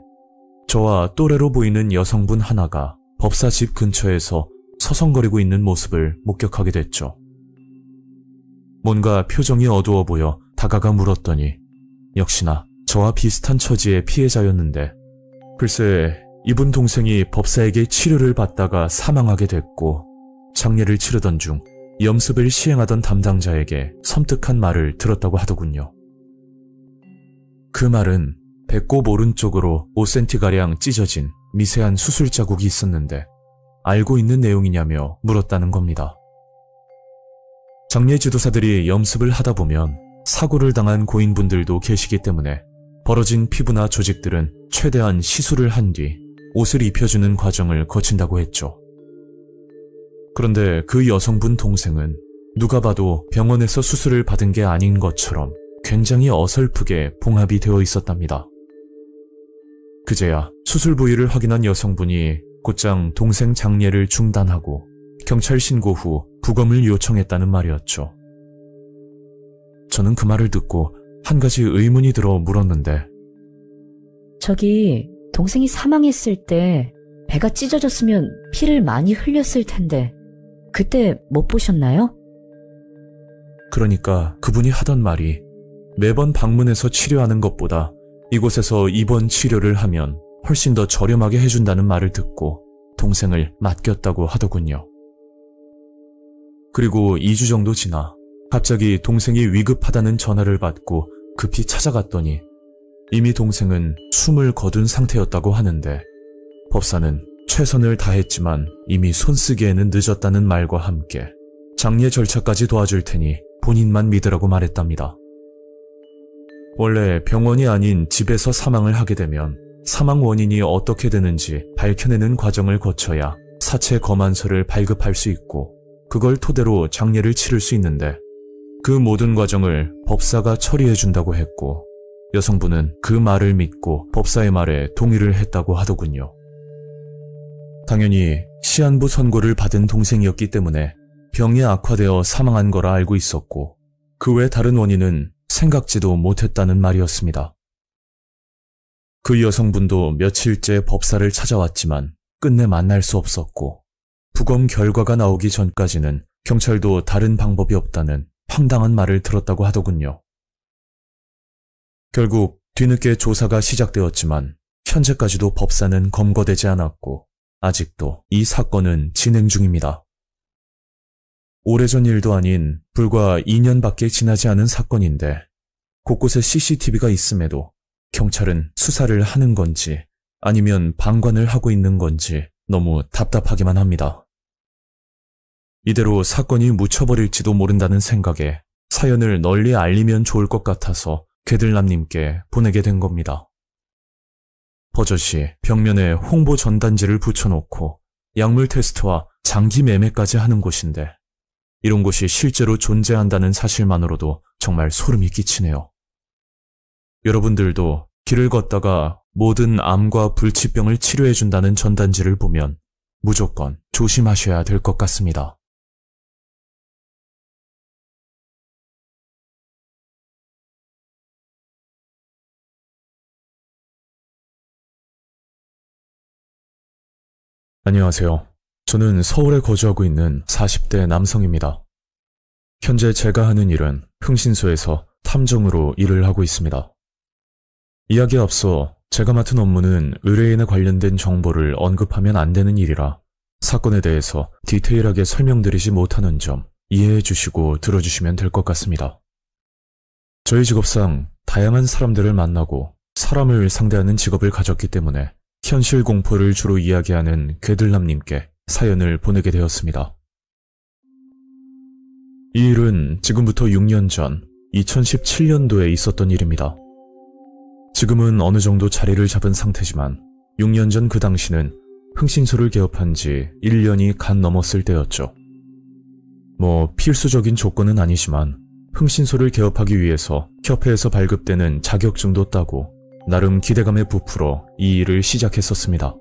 [SPEAKER 1] 저와 또래로 보이는 여성분 하나가 법사 집 근처에서 서성거리고 있는 모습을 목격하게 됐죠. 뭔가 표정이 어두워 보여 다가가 물었더니 역시나 저와 비슷한 처지의 피해자였는데 글쎄 이분 동생이 법사에게 치료를 받다가 사망하게 됐고 장례를 치르던 중 염습을 시행하던 담당자에게 섬뜩한 말을 들었다고 하더군요. 그 말은 배꼽 오른쪽으로 5cm가량 찢어진 미세한 수술 자국이 있었는데 알고 있는 내용이냐며 물었다는 겁니다. 장례 지도사들이 염습을 하다 보면 사고를 당한 고인분들도 계시기 때문에 벌어진 피부나 조직들은 최대한 시술을 한 뒤 옷을 입혀주는 과정을 거친다고 했죠. 그런데 그 여성분 동생은 누가 봐도 병원에서 수술을 받은 게 아닌 것처럼 굉장히 어설프게 봉합이 되어 있었답니다. 그제야 수술 부위를 확인한 여성분이 곧장 동생 장례를 중단하고 경찰 신고 후 부검을 요청했다는 말이었죠. 저는 그 말을 듣고 한 가지 의문이 들어 물었는데
[SPEAKER 4] 저기 동생이 사망했을 때 배가 찢어졌으면 피를 많이 흘렸을 텐데 그때 못 보셨나요?
[SPEAKER 1] 그러니까 그분이 하던 말이 매번 방문해서 치료하는 것보다 이곳에서 입원 치료를 하면 훨씬 더 저렴하게 해준다는 말을 듣고 동생을 맡겼다고 하더군요. 그리고 2주 정도 지나 갑자기 동생이 위급하다는 전화를 받고 급히 찾아갔더니 이미 동생은 숨을 거둔 상태였다고 하는데 법사는 최선을 다했지만 이미 손쓰기에는 늦었다는 말과 함께 장례 절차까지 도와줄 테니 본인만 믿으라고 말했답니다. 원래 병원이 아닌 집에서 사망을 하게 되면 사망 원인이 어떻게 되는지 밝혀내는 과정을 거쳐야 사체 검안서를 발급할 수 있고 그걸 토대로 장례를 치를 수 있는데 그 모든 과정을 법사가 처리해준다고 했고 여성분은 그 말을 믿고 법사의 말에 동의를 했다고 하더군요. 당연히 시한부 선고를 받은 동생이었기 때문에 병이 악화되어 사망한 거라 알고 있었고 그 외 다른 원인은 생각지도 못했다는 말이었습니다. 그 여성분도 며칠째 법사를 찾아왔지만 끝내 만날 수 없었고 부검 결과가 나오기 전까지는 경찰도 다른 방법이 없다는 황당한 말을 들었다고 하더군요. 결국 뒤늦게 조사가 시작되었지만 현재까지도 법사는 검거되지 않았고 아직도 이 사건은 진행 중입니다. 오래전 일도 아닌 불과 2년밖에 지나지 않은 사건인데 곳곳에 CCTV가 있음에도 경찰은 수사를 하는 건지 아니면 방관을 하고 있는 건지 너무 답답하기만 합니다. 이대로 사건이 묻혀버릴지도 모른다는 생각에 사연을 널리 알리면 좋을 것 같아서 괴들남님께 보내게 된 겁니다. 버젓이 벽면에 홍보 전단지를 붙여놓고 약물 테스트와 장기 매매까지 하는 곳인데 이런 곳이 실제로 존재한다는 사실만으로도 정말 소름이 끼치네요. 여러분들도 길을 걷다가 모든 암과 불치병을 치료해준다는 전단지를 보면 무조건 조심하셔야 될 것 같습니다. 안녕하세요. 저는 서울에 거주하고 있는 40대 남성입니다. 현재 제가 하는 일은 흥신소에서 탐정으로 일을 하고 있습니다. 이야기에 앞서 제가 맡은 업무는 의뢰인에 관련된 정보를 언급하면 안 되는 일이라 사건에 대해서 디테일하게 설명드리지 못하는 점 이해해 주시고 들어주시면 될 것 같습니다. 저희 직업상 다양한 사람들을 만나고 사람을 상대하는 직업을 가졌기 때문에 현실 공포를 주로 이야기하는 괴들남님께 사연을 보내게 되었습니다. 이 일은 지금부터 6년 전 2017년도에 있었던 일입니다. 지금은 어느 정도 자리를 잡은 상태지만 6년 전 그 당시는 흥신소를 개업한 지 1년이 간 넘었을 때였죠. 뭐 필수적인 조건은 아니지만 흥신소를 개업하기 위해서 협회에서 발급되는 자격증도 따고 나름 기대감에 부풀어 이 일을 시작했었습니다.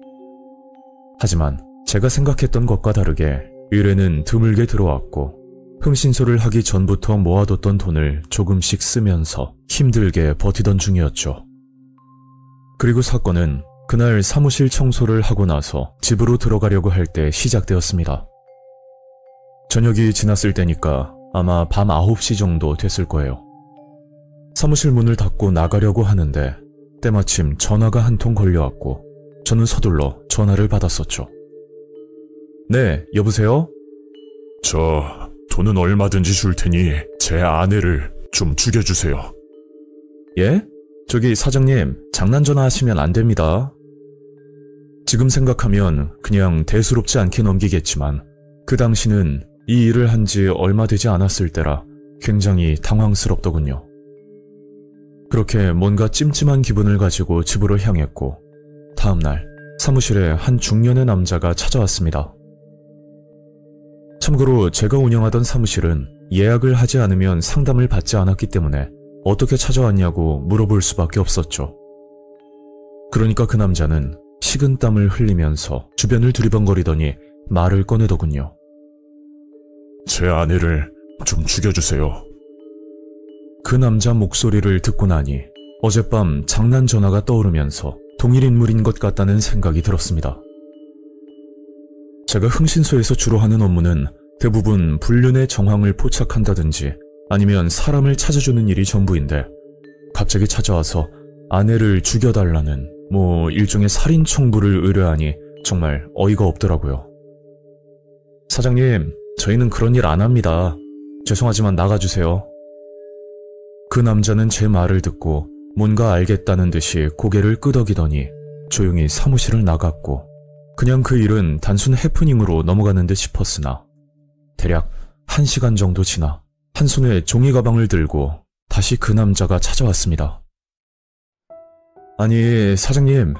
[SPEAKER 1] 하지만 제가 생각했던 것과 다르게 의뢰는 드물게 들어왔고 흥신소를 하기 전부터 모아뒀던 돈을 조금씩 쓰면서 힘들게 버티던 중이었죠. 그리고 사건은 그날 사무실 청소를 하고 나서 집으로 들어가려고 할 때 시작되었습니다. 저녁이 지났을 때니까 아마 밤 9시 정도 됐을 거예요. 사무실 문을 닫고 나가려고 하는데 때마침 전화가 한 통 걸려왔고 저는 서둘러 전화를 받았었죠. 네, 여보세요?
[SPEAKER 2] 저 돈은 얼마든지 줄 테니 제 아내를 좀 죽여주세요.
[SPEAKER 1] 예? 저기 사장님, 장난 전화하시면 안 됩니다. 지금 생각하면 그냥 대수롭지 않게 넘기겠지만 그 당시는 이 일을 한 지 얼마 되지 않았을 때라 굉장히 당황스럽더군요. 그렇게 뭔가 찜찜한 기분을 가지고 집으로 향했고 다음날 사무실에 한 중년의 남자가 찾아왔습니다. 참고로 제가 운영하던 사무실은 예약을 하지 않으면 상담을 받지 않았기 때문에 어떻게 찾아왔냐고 물어볼 수밖에 없었죠. 그러니까 그 남자는 식은땀을 흘리면서 주변을 두리번거리더니 말을 꺼내더군요.
[SPEAKER 2] 제 아내를 좀 죽여주세요.
[SPEAKER 1] 그 남자 목소리를 듣고 나니 어젯밤 장난 전화가 떠오르면서 동일 인물인 것 같다는 생각이 들었습니다. 제가 흥신소에서 주로 하는 업무는 대부분 불륜의 정황을 포착한다든지 아니면 사람을 찾아주는 일이 전부인데 갑자기 찾아와서 아내를 죽여달라는 일종의 살인 청부를 의뢰하니 정말 어이가 없더라고요. 사장님, 저희는 그런 일 안 합니다. 죄송하지만 나가주세요. 그 남자는 제 말을 듣고 뭔가 알겠다는 듯이 고개를 끄덕이더니 조용히 사무실을 나갔고 그냥 그 일은 단순 해프닝으로 넘어가는 듯 싶었으나 대략 1시간 정도 지나 한 손에 종이 가방을 들고 다시 그 남자가 찾아왔습니다. 아니, 사장님,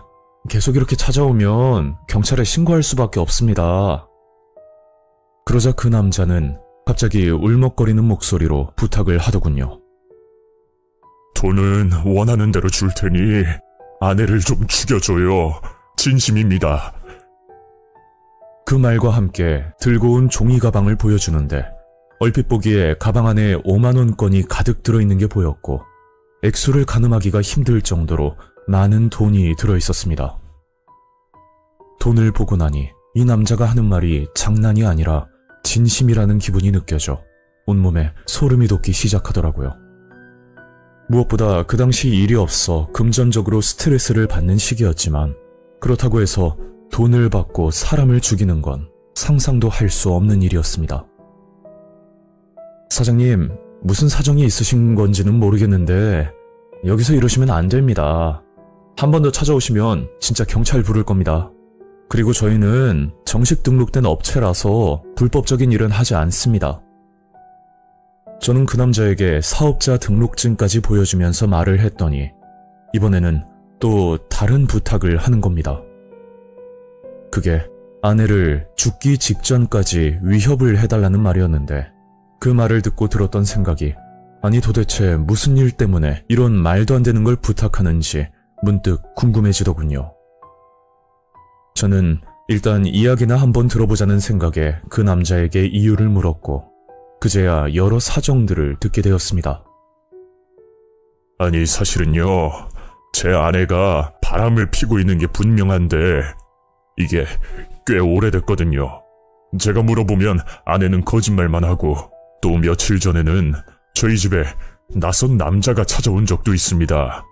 [SPEAKER 1] 계속 이렇게 찾아오면 경찰에 신고할 수밖에 없습니다. 그러자 그 남자는 갑자기 울먹거리는 목소리로 부탁을 하더군요.
[SPEAKER 2] 돈은 원하는 대로 줄 테니 아내를 좀 죽여줘요. 진심입니다.
[SPEAKER 1] 그 말과 함께 들고 온 종이 가방을 보여주는데 얼핏 보기에 가방 안에 5만원권이 가득 들어있는 게 보였고 액수를 가늠하기가 힘들 정도로 많은 돈이 들어있었습니다. 돈을 보고 나니 이 남자가 하는 말이 장난이 아니라 진심이라는 기분이 느껴져 온몸에 소름이 돋기 시작하더라고요. 무엇보다 그 당시 일이 없어 금전적으로 스트레스를 받는 시기였지만 그렇다고 해서 돈을 받고 사람을 죽이는 건 상상도 할 수 없는 일이었습니다. 사장님, 무슨 사정이 있으신 건지는 모르겠는데 여기서 이러시면 안 됩니다. 한 번 더 찾아오시면 진짜 경찰 부를 겁니다. 그리고 저희는 정식 등록된 업체라서 불법적인 일은 하지 않습니다. 저는 그 남자에게 사업자 등록증까지 보여주면서 말을 했더니 이번에는 또 다른 부탁을 하는 겁니다. 그게 아내를 죽기 직전까지 위협을 해달라는 말이었는데 그 말을 듣고 들었던 생각이 아니 도대체 무슨 일 때문에 이런 말도 안 되는 걸 부탁하는지 문득 궁금해지더군요. 저는 일단 이야기나 한번 들어보자는 생각에 그 남자에게 이유를 물었고 그제야 여러 사정들을 듣게 되었습니다.
[SPEAKER 2] 아니 사실은요, 제 아내가 바람을 피고 있는 게 분명한데 이게 꽤 오래됐거든요. 제가 물어보면 아내는 거짓말만 하고 또 며칠 전에는 저희 집에 낯선 남자가 찾아온 적도 있습니다.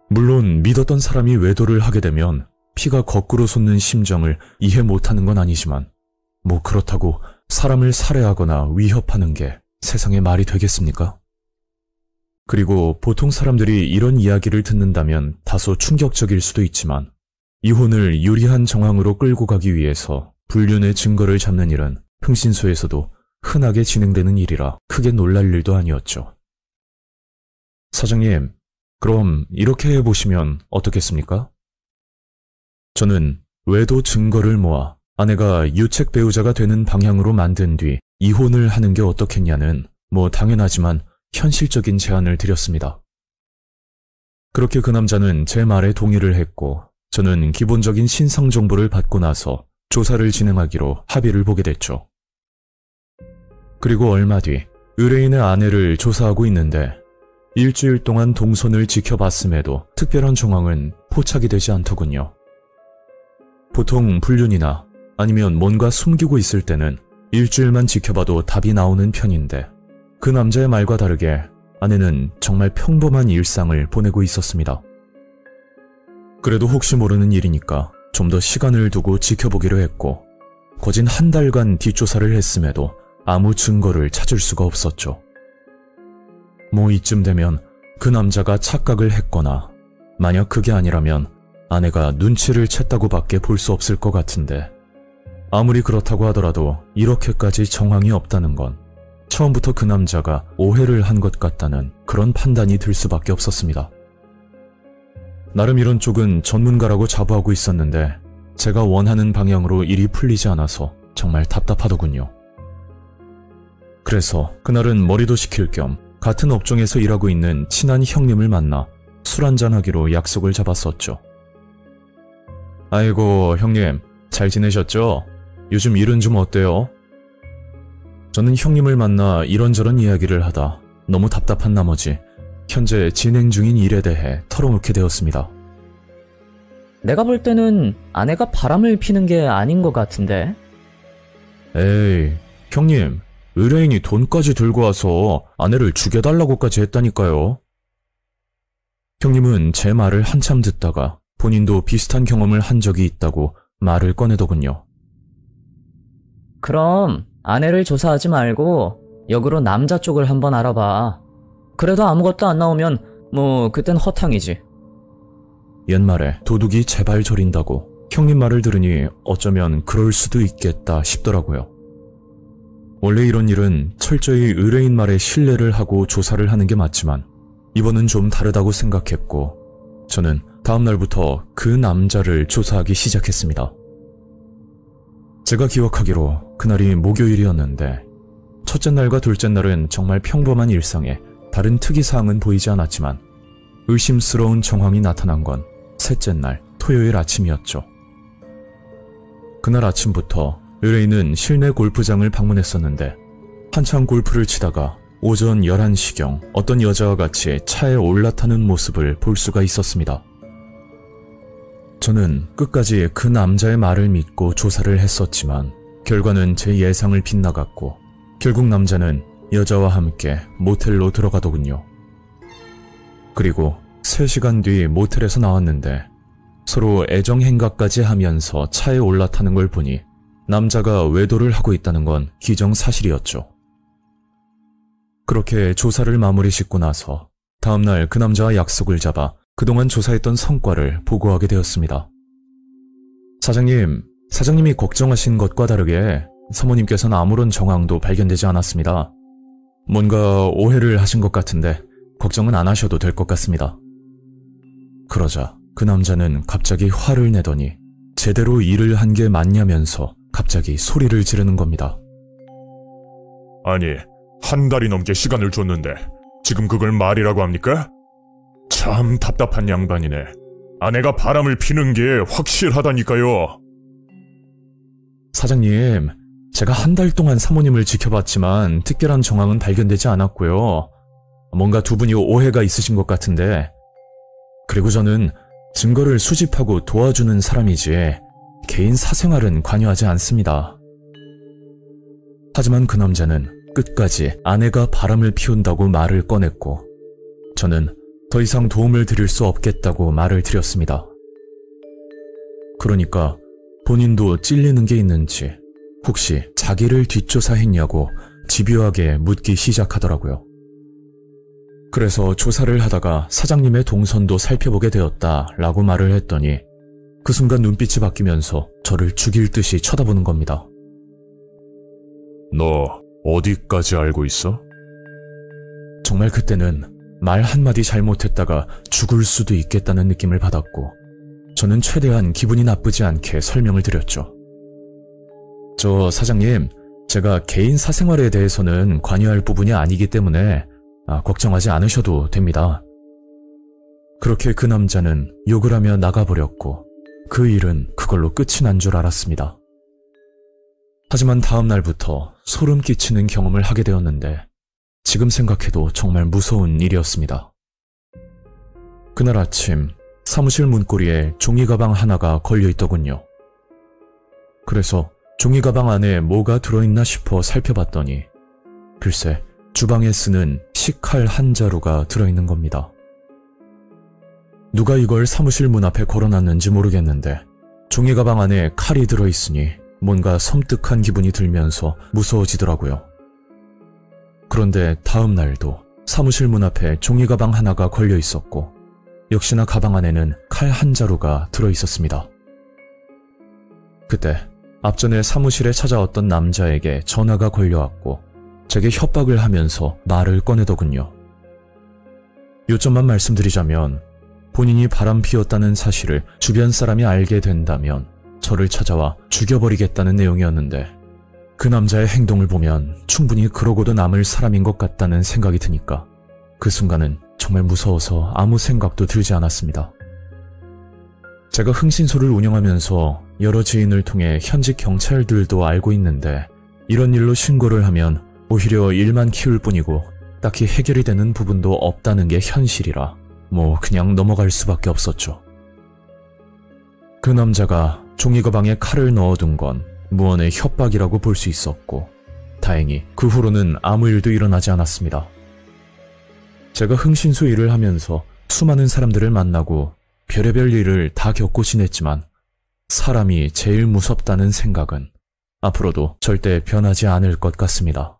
[SPEAKER 1] 물론 믿었던 사람이 외도를 하게 되면 피가 거꾸로 솟는 심정을 이해 못하는 건 아니지만 뭐 그렇다고 사람을 살해하거나 위협하는 게 세상에 말이 되겠습니까? 그리고 보통 사람들이 이런 이야기를 듣는다면 다소 충격적일 수도 있지만 이혼을 유리한 정황으로 끌고 가기 위해서 불륜의 증거를 잡는 일은 흥신소에서도 흔하게 진행되는 일이라 크게 놀랄 일도 아니었죠. 사장님, 그럼 이렇게 해보시면 어떻겠습니까? 저는 외도 증거를 모아 아내가 유책 배우자가 되는 방향으로 만든 뒤 이혼을 하는 게 어떻겠냐는 뭐 당연하지만 현실적인 제안을 드렸습니다. 그렇게 그 남자는 제 말에 동의를 했고 저는 기본적인 신상 정보를 받고 나서 조사를 진행하기로 합의를 보게 됐죠. 그리고 얼마 뒤 의뢰인의 아내를 조사하고 있는데 일주일 동안 동선을 지켜봤음에도 특별한 정황은 포착이 되지 않더군요. 보통 불륜이나 아니면 뭔가 숨기고 있을 때는 일주일만 지켜봐도 답이 나오는 편인데 그 남자의 말과 다르게 아내는 정말 평범한 일상을 보내고 있었습니다. 그래도 혹시 모르는 일이니까 좀 더 시간을 두고 지켜보기로 했고 거진 한 달간 뒷조사를 했음에도 아무 증거를 찾을 수가 없었죠. 뭐 이쯤 되면 그 남자가 착각을 했거나 만약 그게 아니라면 아내가 눈치를 챘다고 밖에 볼 수 없을 것 같은데 아무리 그렇다고 하더라도 이렇게까지 정황이 없다는 건 처음부터 그 남자가 오해를 한 것 같다는 그런 판단이 들 수밖에 없었습니다. 나름 이런 쪽은 전문가라고 자부하고 있었는데 제가 원하는 방향으로 일이 풀리지 않아서 정말 답답하더군요. 그래서 그날은 머리도 식힐 겸 같은 업종에서 일하고 있는 친한 형님을 만나 술 한잔하기로 약속을 잡았었죠. 아이고 형님, 잘 지내셨죠? 요즘 일은 좀 어때요? 저는 형님을 만나 이런저런 이야기를 하다 너무 답답한 나머지 현재 진행 중인 일에 대해 털어놓게 되었습니다.
[SPEAKER 3] 내가 볼 때는 아내가 바람을 피는 게 아닌 것 같은데.
[SPEAKER 1] 에이, 형님, 의뢰인이 돈까지 들고 와서 아내를 죽여달라고까지 했다니까요. 형님은 제 말을 한참 듣다가 본인도 비슷한 경험을 한 적이 있다고 말을 꺼내더군요.
[SPEAKER 3] 그럼 아내를 조사하지 말고 역으로 남자 쪽을 한번 알아봐. 그래도 아무것도 안 나오면 뭐 그땐 허탕이지.
[SPEAKER 1] 옛말에 도둑이 제발 저린다고 형님 말을 들으니 어쩌면 그럴 수도 있겠다 싶더라고요. 원래 이런 일은 철저히 의뢰인 말에 신뢰를 하고 조사를 하는 게 맞지만 이번은 좀 다르다고 생각했고 저는 다음날부터 그 남자를 조사하기 시작했습니다. 제가 기억하기로 그날이 목요일이었는데 첫째 날과 둘째 날은 정말 평범한 일상에 다른 특이사항은 보이지 않았지만 의심스러운 정황이 나타난 건 셋째 날 토요일 아침이었죠. 그날 아침부터 의뢰인은 실내 골프장을 방문했었는데 한창 골프를 치다가 오전 11시경 어떤 여자와 같이 차에 올라타는 모습을 볼 수가 있었습니다. 저는 끝까지 그 남자의 말을 믿고 조사를 했었지만 결과는 제 예상을 빗나갔고 결국 남자는 여자와 함께 모텔로 들어가더군요. 그리고 3시간 뒤 모텔에서 나왔는데 서로 애정행각까지 하면서 차에 올라타는 걸 보니 남자가 외도를 하고 있다는 건 기정사실이었죠. 그렇게 조사를 마무리 짓고 나서 다음날 그 남자와 약속을 잡아 그동안 조사했던 성과를 보고하게 되었습니다. 사장님이 걱정하신 것과 다르게 사모님께서는 아무런 정황도 발견되지 않았습니다. 뭔가 오해를 하신 것 같은데 걱정은 안 하셔도 될 것 같습니다. 그러자 그 남자는 갑자기 화를 내더니 제대로 일을 한 게 맞냐면서 갑자기 소리를 지르는 겁니다.
[SPEAKER 2] 아니, 한 달이 넘게 시간을 줬는데 지금 그걸 말이라고 합니까? 참 답답한 양반이네. 아내가 바람을 피는 게 확실하다니까요.
[SPEAKER 1] 사장님, 제가 한 달 동안 사모님을 지켜봤지만 특별한 정황은 발견되지 않았고요. 뭔가 두 분이 오해가 있으신 것 같은데, 그리고 저는 증거를 수집하고 도와주는 사람이지 개인 사생활은 관여하지 않습니다. 하지만 그 남자는 끝까지 아내가 바람을 피운다고 말을 꺼냈고 저는 더 이상 도움을 드릴 수 없겠다고 말을 드렸습니다. 그러니까 본인도 찔리는 게 있는지 혹시 자기를 뒷조사했냐고 집요하게 묻기 시작하더라고요. 그래서 조사를 하다가 사장님의 동선도 살펴보게 되었다라고 말을 했더니 그 순간 눈빛이 바뀌면서 저를 죽일 듯이 쳐다보는 겁니다.
[SPEAKER 2] 너 어디까지 알고 있어?
[SPEAKER 1] 정말 그때는 말 한마디 잘못했다가 죽을 수도 있겠다는 느낌을 받았고 저는 최대한 기분이 나쁘지 않게 설명을 드렸죠. 저 사장님, 제가 개인 사생활에 대해서는 관여할 부분이 아니기 때문에 걱정하지 않으셔도 됩니다. 그렇게 그 남자는 욕을 하며 나가버렸고 그 일은 그걸로 끝이 난 줄 알았습니다. 하지만 다음 날부터 소름 끼치는 경험을 하게 되었는데 지금 생각해도 정말 무서운 일이었습니다. 그날 아침 사무실 문고리에 종이가방 하나가 걸려있더군요. 그래서 종이가방 안에 뭐가 들어있나 싶어 살펴봤더니 글쎄 주방에 쓰는 식칼 한 자루가 들어있는 겁니다. 누가 이걸 사무실 문 앞에 걸어놨는지 모르겠는데 종이가방 안에 칼이 들어있으니 뭔가 섬뜩한 기분이 들면서 무서워지더라고요. 그런데 다음 날도 사무실 문 앞에 종이가방 하나가 걸려 있었고 역시나 가방 안에는 칼 한 자루가 들어있었습니다. 그때 앞전에 사무실에 찾아왔던 남자에게 전화가 걸려왔고 제게 협박을 하면서 말을 꺼내더군요. 요점만 말씀드리자면 본인이 바람 피웠다는 사실을 주변 사람이 알게 된다면 저를 찾아와 죽여버리겠다는 내용이었는데 그 남자의 행동을 보면 충분히 그러고도 남을 사람인 것 같다는 생각이 드니까 그 순간은 정말 무서워서 아무 생각도 들지 않았습니다. 제가 흥신소를 운영하면서 여러 지인을 통해 현직 경찰들도 알고 있는데 이런 일로 신고를 하면 오히려 일만 키울 뿐이고 딱히 해결이 되는 부분도 없다는 게 현실이라 그냥 넘어갈 수밖에 없었죠. 그 남자가 종이가방에 칼을 넣어둔 건 무언의 협박이라고 볼 수 있었고 다행히 그 후로는 아무 일도 일어나지 않았습니다. 제가 흥신소 일을 하면서 수많은 사람들을 만나고 별의별 일을 다 겪고 지냈지만 사람이 제일 무섭다는 생각은 앞으로도 절대 변하지 않을 것 같습니다.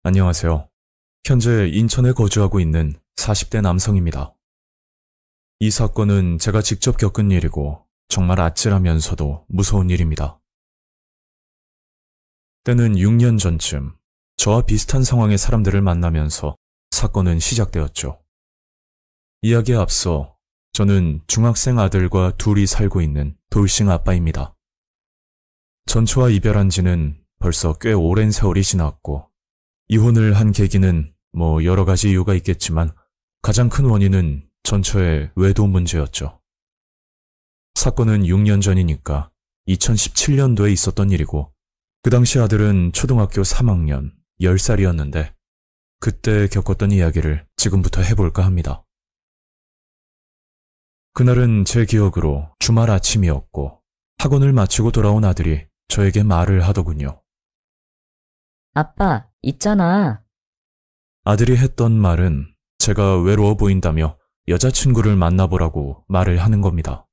[SPEAKER 1] 안녕하세요. 현재 인천에 거주하고 있는 40대 남성입니다. 이 사건은 제가 직접 겪은 일이고 정말 아찔하면서도 무서운 일입니다. 때는 6년 전쯤 저와 비슷한 상황의 사람들을 만나면서 사건은 시작되었죠. 이야기에 앞서 저는 중학생 아들과 둘이 살고 있는 돌싱 아빠입니다. 전처와 이별한 지는 벌써 꽤 오랜 세월이 지났고 이혼을 한 계기는 여러 가지 이유가 있겠지만 가장 큰 원인은 전처의 외도 문제였죠. 사건은 6년 전이니까 2017년도에 있었던 일이고 그 당시 아들은 초등학교 3학년 10살이었는데 그때 겪었던 이야기를 지금부터 해볼까 합니다. 그날은 제 기억으로 주말 아침이었고 학원을 마치고 돌아온 아들이 저에게 말을 하더군요.
[SPEAKER 4] 아빠, 있잖아.
[SPEAKER 1] 아들이 했던 말은 제가 외로워 보인다며 여자친구를 만나보라고 말을 하는 겁니다.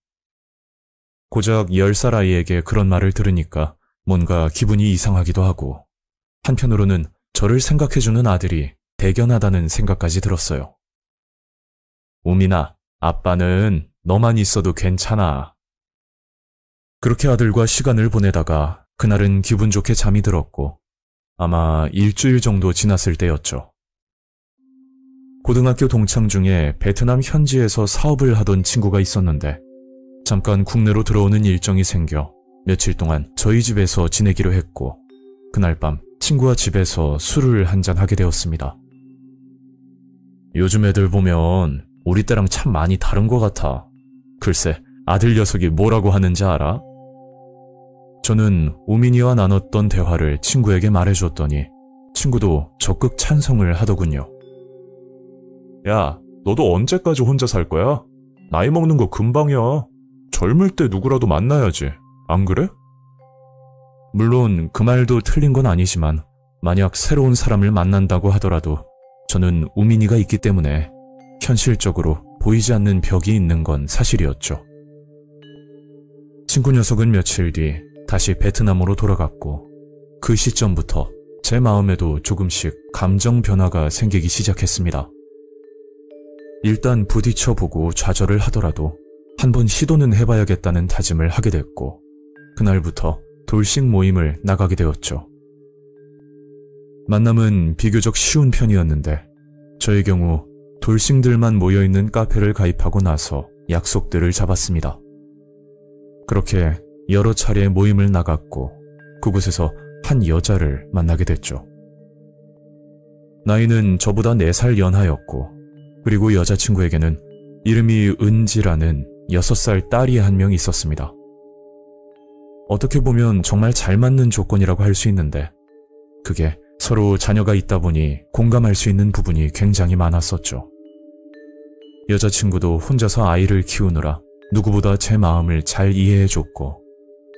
[SPEAKER 1] 고작 10살 아이에게 그런 말을 들으니까 뭔가 기분이 이상하기도 하고 한편으로는 저를 생각해주는 아들이 대견하다는 생각까지 들었어요. 우민아, 아빠는 너만 있어도 괜찮아. 그렇게 아들과 시간을 보내다가 그날은 기분 좋게 잠이 들었고 아마 일주일 정도 지났을 때였죠. 고등학교 동창 중에 베트남 현지에서 사업을 하던 친구가 있었는데 잠깐 국내로 들어오는 일정이 생겨 며칠 동안 저희 집에서 지내기로 했고 그날 밤 친구와 집에서 술을 한잔하게 되었습니다. 요즘 애들 보면 우리 때랑 참 많이 다른 것 같아. 글쎄, 아들 녀석이 뭐라고 하는지 알아? 저는 우민이와 나눴던 대화를 친구에게 말해줬더니 친구도 적극 찬성을 하더군요. 야, 너도 언제까지 혼자 살 거야? 나이 먹는 거 금방이야. 젊을 때 누구라도 만나야지. 안 그래? 물론 그 말도 틀린 건 아니지만 만약 새로운 사람을 만난다고 하더라도 저는 우민이가 있기 때문에 현실적으로 보이지 않는 벽이 있는 건 사실이었죠. 친구 녀석은 며칠 뒤 다시 베트남으로 돌아갔고 그 시점부터 제 마음에도 조금씩 감정 변화가 생기기 시작했습니다. 일단 부딪혀보고 좌절을 하더라도 한번 시도는 해봐야겠다는 다짐을 하게 됐고 그날부터 돌싱 모임을 나가게 되었죠. 만남은 비교적 쉬운 편이었는데 저의 경우 돌싱들만 모여있는 카페를 가입하고 나서 약속들을 잡았습니다. 그렇게 여러 차례 모임을 나갔고 그곳에서 한 여자를 만나게 됐죠. 나이는 저보다 4살 연하였고 그리고 여자친구에게는 이름이 은지라는 6살 딸이 한 명 있었습니다. 어떻게 보면 정말 잘 맞는 조건이라고 할 수 있는데 그게 서로 자녀가 있다 보니 공감할 수 있는 부분이 굉장히 많았었죠. 여자친구도 혼자서 아이를 키우느라 누구보다 제 마음을 잘 이해해줬고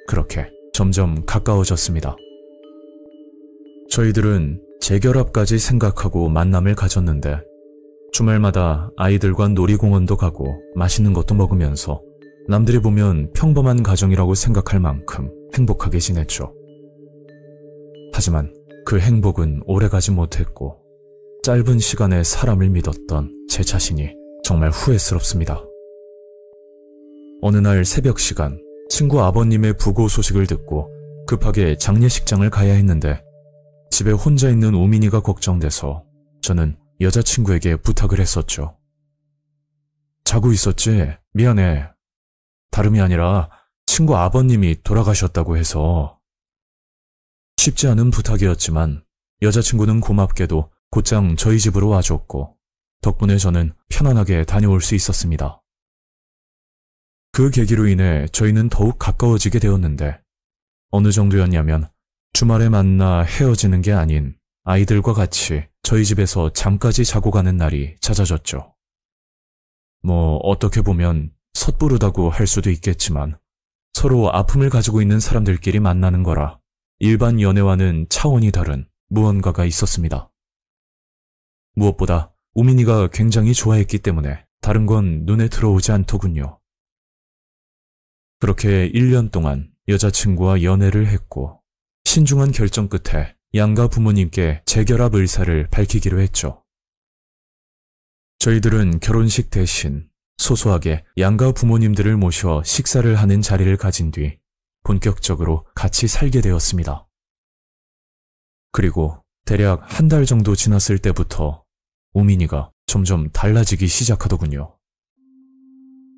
[SPEAKER 1] 그렇게 점점 가까워졌습니다. 저희들은 재결합까지 생각하고 만남을 가졌는데 주말마다 아이들과 놀이공원도 가고 맛있는 것도 먹으면서 남들이 보면 평범한 가정이라고 생각할 만큼 행복하게 지냈죠. 하지만 그 행복은 오래가지 못했고 짧은 시간에 사람을 믿었던 제 자신이 정말 후회스럽습니다. 어느 날 새벽 시간 친구 아버님의 부고 소식을 듣고 급하게 장례식장을 가야 했는데 집에 혼자 있는 우민이가 걱정돼서 저는 여자친구에게 부탁을 했었죠. 자고 있었지? 미안해. 다름이 아니라 친구 아버님이 돌아가셨다고 해서. 쉽지 않은 부탁이었지만 여자친구는 고맙게도 곧장 저희 집으로 와줬고 덕분에 저는 편안하게 다녀올 수 있었습니다. 그 계기로 인해 저희는 더욱 가까워지게 되었는데 어느 정도였냐면 주말에 만나 헤어지는 게 아닌 아이들과 같이 저희 집에서 잠까지 자고 가는 날이 잦아졌죠. 어떻게 보면 섣부르다고 할 수도 있겠지만 서로 아픔을 가지고 있는 사람들끼리 만나는 거라 일반 연애와는 차원이 다른 무언가가 있었습니다. 무엇보다 우민이가 굉장히 좋아했기 때문에 다른 건 눈에 들어오지 않더군요. 그렇게 1년 동안 여자친구와 연애를 했고 신중한 결정 끝에 양가 부모님께 재결합 의사를 밝히기로 했죠. 저희들은 결혼식 대신 소소하게 양가 부모님들을 모셔 식사를 하는 자리를 가진 뒤 본격적으로 같이 살게 되었습니다. 그리고 대략 한 달 정도 지났을 때부터 우민이가 점점 달라지기 시작하더군요.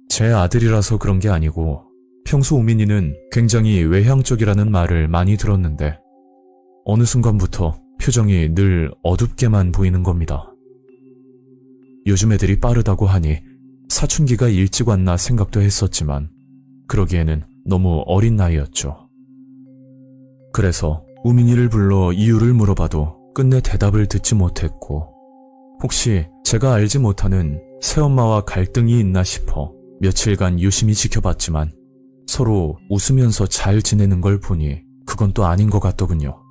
[SPEAKER 1] 제 아들이라서 그런 게 아니고 평소 우민이는 굉장히 외향적이라는 말을 많이 들었는데 어느 순간부터 표정이 늘 어둡게만 보이는 겁니다. 요즘 애들이 빠르다고 하니 사춘기가 일찍 왔나 생각도 했었지만 그러기에는 너무 어린 나이였죠. 그래서 우민이를 불러 이유를 물어봐도 끝내 대답을 듣지 못했고 혹시 제가 알지 못하는 새엄마와 갈등이 있나 싶어 며칠간 유심히 지켜봤지만 서로 웃으면서 잘 지내는 걸 보니 그건 또 아닌 것 같더군요.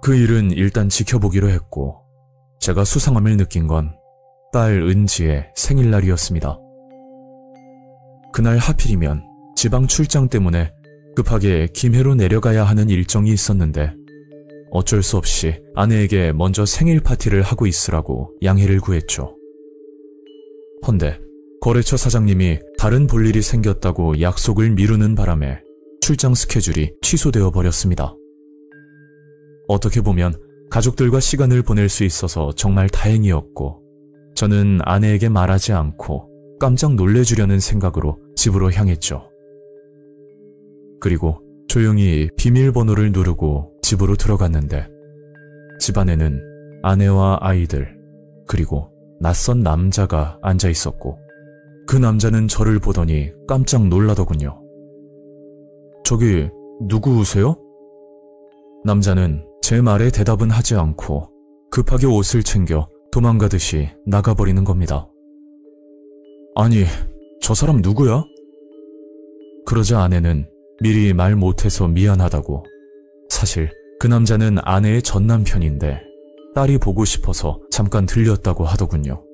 [SPEAKER 1] 그 일은 일단 지켜보기로 했고 제가 수상함을 느낀 건 딸 은지의 생일날이었습니다. 그날 하필이면 지방 출장 때문에 급하게 김해로 내려가야 하는 일정이 있었는데 어쩔 수 없이 아내에게 먼저 생일 파티를 하고 있으라고 양해를 구했죠. 헌데 거래처 사장님이 다른 볼일이 생겼다고 약속을 미루는 바람에 출장 스케줄이 취소되어 버렸습니다. 어떻게 보면 가족들과 시간을 보낼 수 있어서 정말 다행이었고 저는 아내에게 말하지 않고 깜짝 놀래주려는 생각으로 집으로 향했죠. 그리고 조용히 비밀번호를 누르고 집으로 들어갔는데 집안에는 아내와 아이들 그리고 낯선 남자가 앉아 있었고 그 남자는 저를 보더니 깜짝 놀라더군요. 저기 누구세요? 남자는 제 말에 대답은 하지 않고 급하게 옷을 챙겨 도망가듯이 나가버리는 겁니다. 아니, 저 사람 누구야? 그러자 아내는 미리 말 못해서 미안하다고 사실 그 남자는 아내의 전남편인데 딸이 보고 싶어서 잠깐 들렸다고 하더군요.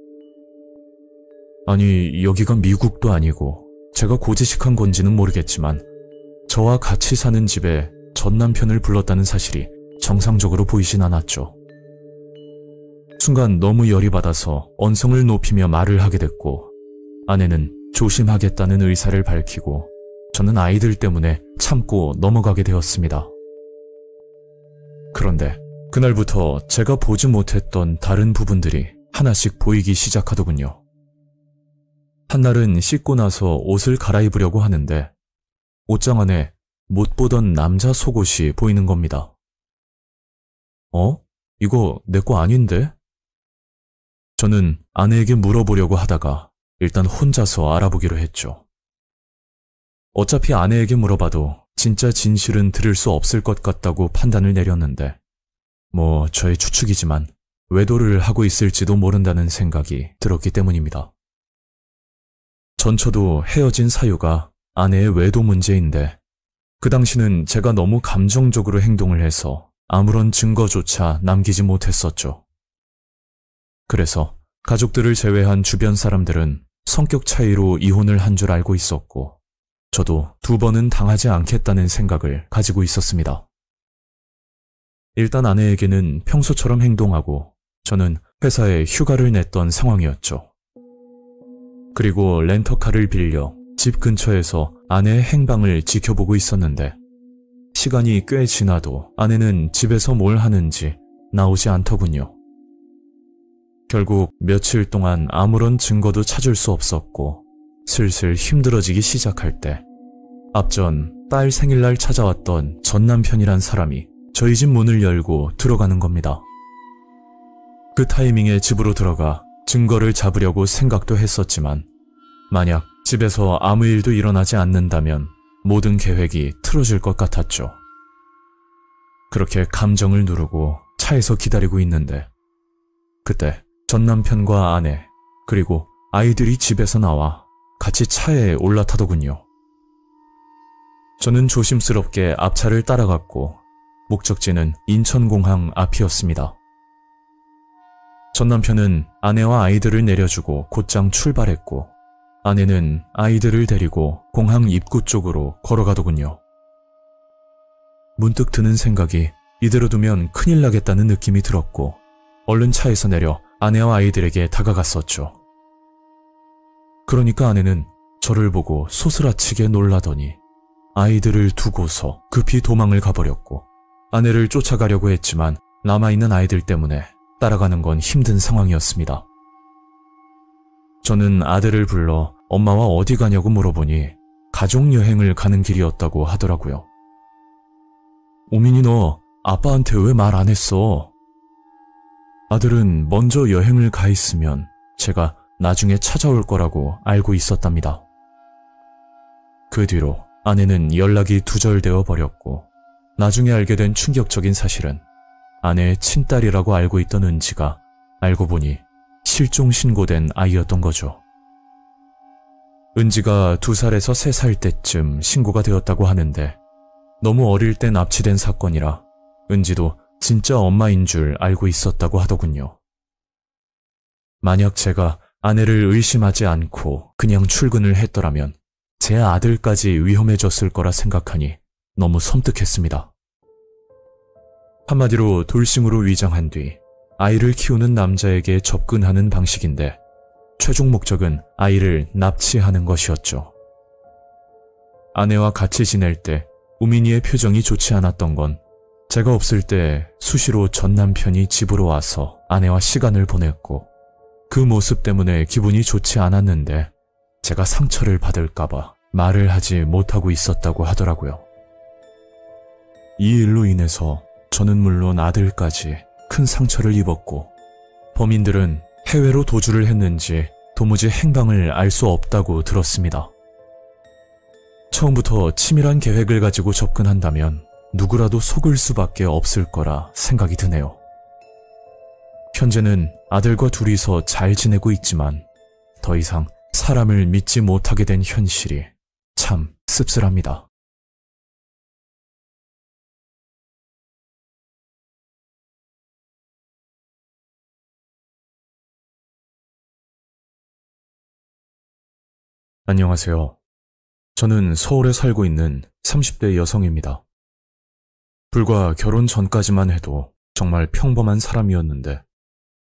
[SPEAKER 1] 아니, 여기가 미국도 아니고 제가 고지식한 건지는 모르겠지만 저와 같이 사는 집에 전남편을 불렀다는 사실이 정상적으로 보이진 않았죠. 순간 너무 열이 받아서 언성을 높이며 말을 하게 됐고 아내는 조심하겠다는 의사를 밝히고 저는 아이들 때문에 참고 넘어가게 되었습니다. 그런데 그날부터 제가 보지 못했던 다른 부분들이 하나씩 보이기 시작하더군요. 한날은 씻고 나서 옷을 갈아입으려고 하는데 옷장 안에 못 보던 남자 속옷이 보이는 겁니다. 이거 내 거 아닌데? 저는 아내에게 물어보려고 하다가 일단 혼자서 알아보기로 했죠. 어차피 아내에게 물어봐도 진짜 진실은 들을 수 없을 것 같다고 판단을 내렸는데 뭐 저의 추측이지만 외도를 하고 있을지도 모른다는 생각이 들었기 때문입니다. 전처도 헤어진 사유가 아내의 외도 문제인데 그 당시는 제가 너무 감정적으로 행동을 해서 아무런 증거조차 남기지 못했었죠. 그래서 가족들을 제외한 주변 사람들은 성격 차이로 이혼을 한 줄 알고 있었고 저도 2번은 당하지 않겠다는 생각을 가지고 있었습니다. 일단 아내에게는 평소처럼 행동하고 저는 회사에 휴가를 냈던 상황이었죠. 그리고 렌터카를 빌려 집 근처에서 아내의 행방을 지켜보고 있었는데 시간이 꽤 지나도 아내는 집에서 뭘 하는지 나오지 않더군요. 결국 며칠 동안 아무런 증거도 찾을 수 없었고 슬슬 힘들어지기 시작할 때 앞전 딸 생일날 찾아왔던 전남편이란 사람이 저희 집 문을 열고 들어가는 겁니다. 그 타이밍에 집으로 들어가 증거를 잡으려고 생각도 했었지만 만약 집에서 아무 일도 일어나지 않는다면 모든 계획이 틀어질 것 같았죠. 그렇게 감정을 누르고 차에서 기다리고 있는데 그때 전남편과 아내 그리고 아이들이 집에서 나와 같이 차에 올라타더군요. 저는 조심스럽게 앞차를 따라갔고 목적지는 인천공항 앞이었습니다. 전남편은 아내와 아이들을 내려주고 곧장 출발했고 아내는 아이들을 데리고 공항 입구 쪽으로 걸어가더군요. 문득 드는 생각이 이대로 두면 큰일 나겠다는 느낌이 들었고 얼른 차에서 내려 아내와 아이들에게 다가갔었죠. 그러니까 아내는 저를 보고 소스라치게 놀라더니 아이들을 두고서 급히 도망을 가버렸고, 아내를 쫓아가려고 했지만 남아있는 아이들 때문에 따라가는 건 힘든 상황이었습니다. 저는 아들을 불러 엄마와 어디 가냐고 물어보니 가족여행을 가는 길이었다고 하더라고요. 오민이 너 아빠한테 왜 말 안 했어? 아들은 먼저 여행을 가 있으면 제가 나중에 찾아올 거라고 알고 있었답니다. 그 뒤로 아내는 연락이 두절되어 버렸고, 나중에 알게 된 충격적인 사실은 아내의 친딸이라고 알고 있던 은지가 알고 보니 실종 신고된 아이였던 거죠. 은지가 2살에서 3살 때쯤 신고가 되었다고 하는데, 너무 어릴 때 납치된 사건이라 은지도 진짜 엄마인 줄 알고 있었다고 하더군요. 만약 제가 아내를 의심하지 않고 그냥 출근을 했더라면 제 아들까지 위험해졌을 거라 생각하니 너무 섬뜩했습니다. 한마디로 돌싱으로 위장한 뒤 아이를 키우는 남자에게 접근하는 방식인데, 최종 목적은 아이를 납치하는 것이었죠. 아내와 같이 지낼 때 우민이의 표정이 좋지 않았던 건 제가 없을 때 수시로 전 남편이 집으로 와서 아내와 시간을 보냈고, 그 모습 때문에 기분이 좋지 않았는데 제가 상처를 받을까봐 말을 하지 못하고 있었다고 하더라고요. 이 일로 인해서 저는 물론 아들까지 큰 상처를 입었고, 범인들은 해외로 도주를 했는지 도무지 행방을 알 수 없다고 들었습니다. 처음부터 치밀한 계획을 가지고 접근한다면 누구라도 속을 수밖에 없을 거라 생각이 드네요. 현재는 아들과 둘이서 잘 지내고 있지만 더 이상 사람을 믿지 못하게 된 현실이 참 씁쓸합니다. 안녕하세요. 저는 서울에 살고 있는 30대 여성입니다. 불과 결혼 전까지만 해도 정말 평범한 사람이었는데,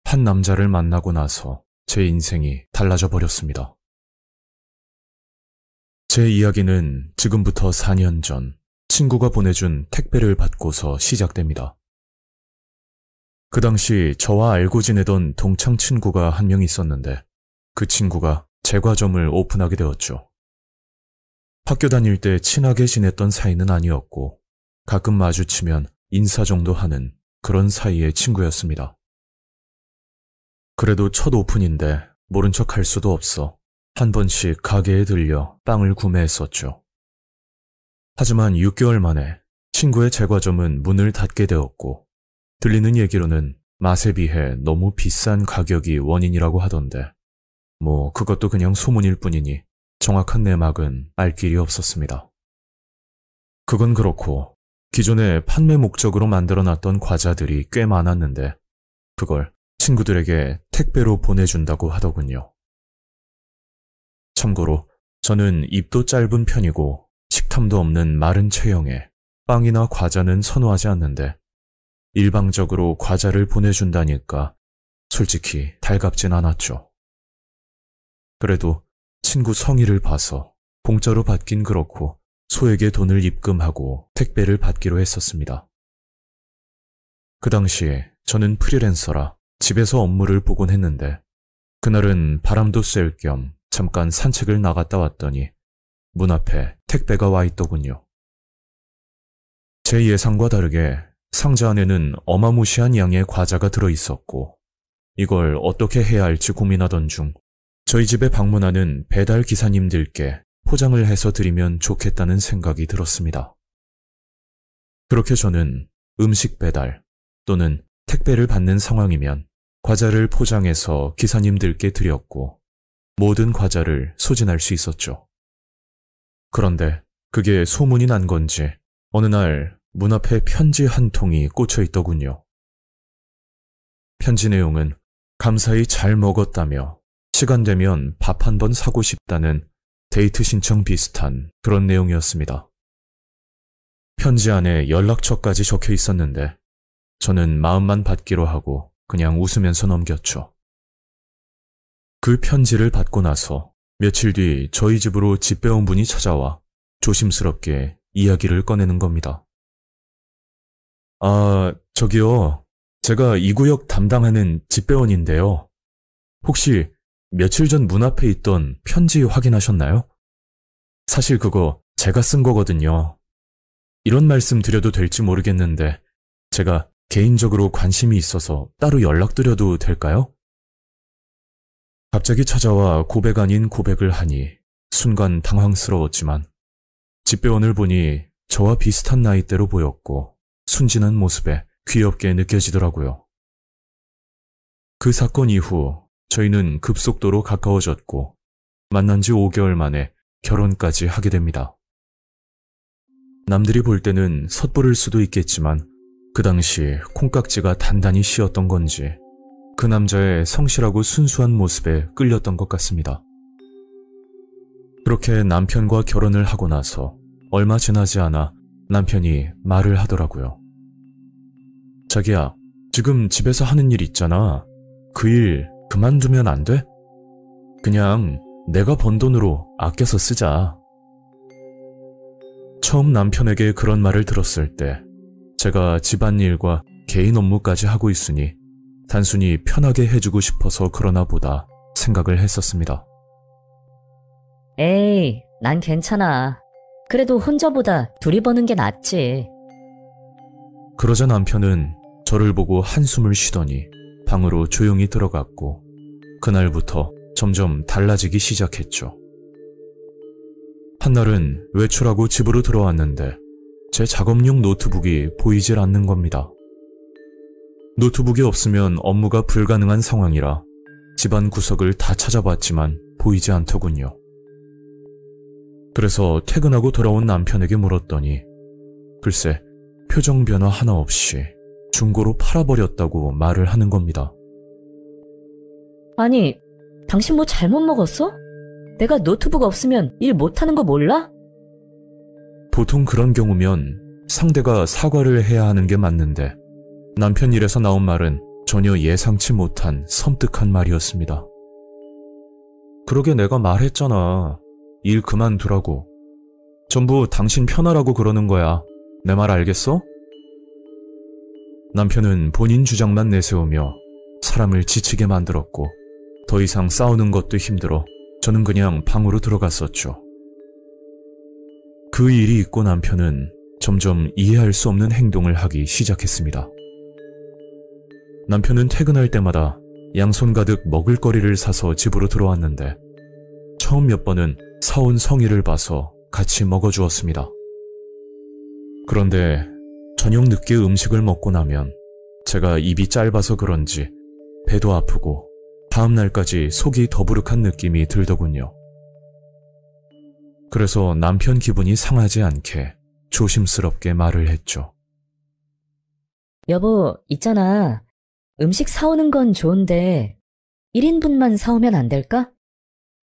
[SPEAKER 1] 한 남자를 만나고 나서 제 인생이 달라져 버렸습니다. 제 이야기는 지금부터 4년 전 친구가 보내준 택배를 받고서 시작됩니다. 그 당시 저와 알고 지내던 동창 친구가 한 명 있었는데, 그 친구가 제과점을 오픈하게 되었죠. 학교 다닐 때 친하게 지냈던 사이는 아니었고, 가끔 마주치면 인사 정도 하는 그런 사이의 친구였습니다. 그래도 첫 오픈인데 모른 척 할 수도 없어 한 번씩 가게에 들려 빵을 구매했었죠. 하지만 6개월 만에 친구의 제과점은 문을 닫게 되었고, 들리는 얘기로는 맛에 비해 너무 비싼 가격이 원인이라고 하던데, 그것도 그냥 소문일 뿐이니 정확한 내막은 알 길이 없었습니다. 그건 그렇고, 기존에 판매 목적으로 만들어놨던 과자들이 꽤 많았는데 그걸 친구들에게 택배로 보내준다고 하더군요. 참고로 저는 입도 짧은 편이고 식탐도 없는 마른 체형에 빵이나 과자는 선호하지 않는데, 일방적으로 과자를 보내준다니까 솔직히 달갑진 않았죠. 그래도 친구 성의를 봐서 공짜로 받긴 그렇고 소에게 돈을 입금하고 택배를 받기로 했었습니다. 그 당시에 저는 프리랜서라 집에서 업무를 보곤 했는데, 그날은 바람도 쐴 겸 잠깐 산책을 나갔다 왔더니 문 앞에 택배가 와 있더군요. 제 예상과 다르게 상자 안에는 어마무시한 양의 과자가 들어 있었고, 이걸 어떻게 해야 할지 고민하던 중 저희 집에 방문하는 배달 기사님들께 포장을 해서 드리면 좋겠다는 생각이 들었습니다. 그렇게 저는 음식 배달 또는 택배를 받는 상황이면 과자를 포장해서 기사님들께 드렸고, 모든 과자를 소진할 수 있었죠. 그런데 그게 소문이 난 건지 어느 날 문 앞에 편지 한 통이 꽂혀 있더군요. 편지 내용은 감사히 잘 먹었다며 시간 되면 밥 한 번 사고 싶다는 데이트 신청 비슷한 그런 내용이었습니다. 편지 안에 연락처까지 적혀 있었는데 저는 마음만 받기로 하고 그냥 웃으면서 넘겼죠. 그 편지를 받고 나서 며칠 뒤 저희 집으로 집배원 분이 찾아와 조심스럽게 이야기를 꺼내는 겁니다. 저기요. 제가 이 구역 담당하는 집배원인데요. 혹시 며칠 전 문 앞에 있던 편지 확인하셨나요? 사실 그거 제가 쓴 거거든요. 이런 말씀 드려도 될지 모르겠는데 제가 개인적으로 관심이 있어서 따로 연락드려도 될까요? 갑자기 찾아와 고백 아닌 고백을 하니 순간 당황스러웠지만 집배원을 보니 저와 비슷한 나이대로 보였고 순진한 모습에 귀엽게 느껴지더라고요. 그 사건 이후 저희는 급속도로 가까워졌고 만난 지 5개월 만에 결혼까지 하게 됩니다. 남들이 볼 때는 섣부를 수도 있겠지만 그 당시 콩깍지가 단단히 씌었던 건지 그 남자의 성실하고 순수한 모습에 끌렸던 것 같습니다. 그렇게 남편과 결혼을 하고 나서 얼마 지나지 않아 남편이 말을 하더라고요. 자기야, 지금 집에서 하는 일 있잖아. 그 일 그만두면 안 돼? 그냥 내가 번 돈으로 아껴서 쓰자. 처음 남편에게 그런 말을 들었을 때 제가 집안일과 개인 업무까지 하고 있으니 단순히 편하게 해주고 싶어서 그러나 보다 생각을 했었습니다.
[SPEAKER 4] 에이, 난 괜찮아. 그래도 혼자보다 둘이 버는 게 낫지.
[SPEAKER 1] 그러자 남편은 저를 보고 한숨을 쉬더니 방으로 조용히 들어갔고 그날부터 점점 달라지기 시작했죠. 한날은 외출하고 집으로 들어왔는데 제 작업용 노트북이 보이질 않는 겁니다. 노트북이 없으면 업무가 불가능한 상황이라 집안 구석을 다 찾아봤지만 보이지 않더군요. 그래서 퇴근하고 돌아온 남편에게 물었더니 글쎄 표정 변화 하나 없이 중고로 팔아버렸다고 말을 하는 겁니다.
[SPEAKER 4] 아니, 당신 뭐 잘못 먹었어? 내가 노트북 없으면 일 못하는 거 몰라?
[SPEAKER 1] 보통 그런 경우면 상대가 사과를 해야 하는 게 맞는데 남편 일에서 나온 말은 전혀 예상치 못한 섬뜩한 말이었습니다. 그러게 내가 말했잖아. 일 그만두라고. 전부 당신 편하라고 그러는 거야. 내 말 알겠어? 남편은 본인 주장만 내세우며 사람을 지치게 만들었고 더 이상 싸우는 것도 힘들어 저는 그냥 방으로 들어갔었죠. 그 일이 있고 남편은 점점 이해할 수 없는 행동을 하기 시작했습니다. 남편은 퇴근할 때마다 양손 가득 먹을거리를 사서 집으로 들어왔는데 처음 몇 번은 사온 성의를 봐서 같이 먹어주었습니다. 그런데 저녁 늦게 음식을 먹고 나면 제가 입이 짧아서 그런지 배도 아프고 다음 날까지 속이 더부룩한 느낌이 들더군요. 그래서 남편 기분이 상하지 않게 조심스럽게 말을 했죠.
[SPEAKER 4] 여보, 있잖아. 음식 사오는 건 좋은데 1인분만 사오면 안 될까?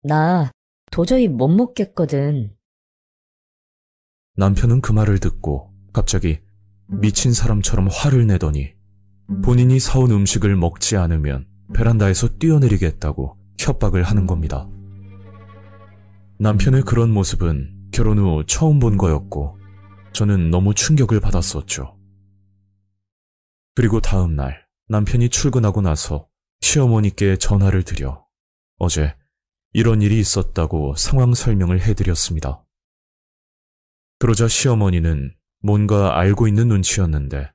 [SPEAKER 4] 나 도저히 못 먹겠거든.
[SPEAKER 1] 남편은 그 말을 듣고 갑자기 미친 사람처럼 화를 내더니 본인이 사온 음식을 먹지 않으면 베란다에서 뛰어내리겠다고 협박을 하는 겁니다. 남편의 그런 모습은 결혼 후 처음 본 거였고 저는 너무 충격을 받았었죠. 그리고 다음 날 남편이 출근하고 나서 시어머니께 전화를 드려 어제 이런 일이 있었다고 상황 설명을 해드렸습니다. 그러자 시어머니는 뭔가 알고 있는 눈치였는데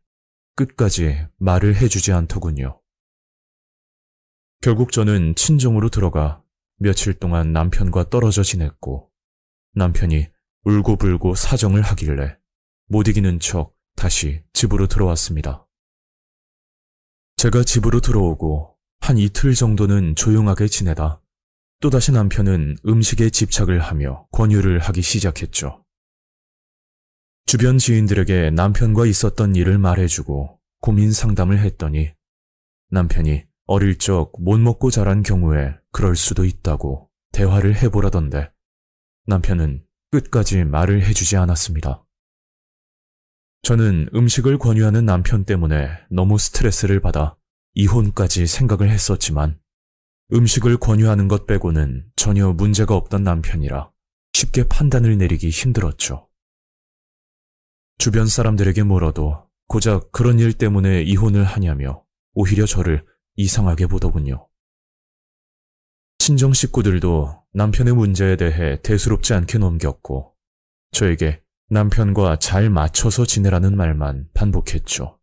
[SPEAKER 1] 끝까지 말을 해주지 않더군요. 결국 저는 친정으로 들어가 며칠 동안 남편과 떨어져 지냈고 남편이 울고불고 사정을 하길래 못 이기는 척 다시 집으로 들어왔습니다. 제가 집으로 들어오고 한 이틀 정도는 조용하게 지내다 또다시 남편은 음식에 집착을 하며 권유를 하기 시작했죠. 주변 지인들에게 남편과 있었던 일을 말해주고 고민 상담을 했더니 남편이 어릴 적 못 먹고 자란 경우에 그럴 수도 있다고 대화를 해보라던데 남편은 끝까지 말을 해주지 않았습니다. 저는 음식을 권유하는 남편 때문에 너무 스트레스를 받아 이혼까지 생각을 했었지만 음식을 권유하는 것 빼고는 전혀 문제가 없던 남편이라 쉽게 판단을 내리기 힘들었죠. 주변 사람들에게 물어도 고작 그런 일 때문에 이혼을 하냐며 오히려 저를 이상하게 보더군요. 친정 식구들도 남편의 문제에 대해 대수롭지 않게 넘겼고 저에게 남편과 잘 맞춰서 지내라는 말만 반복했죠.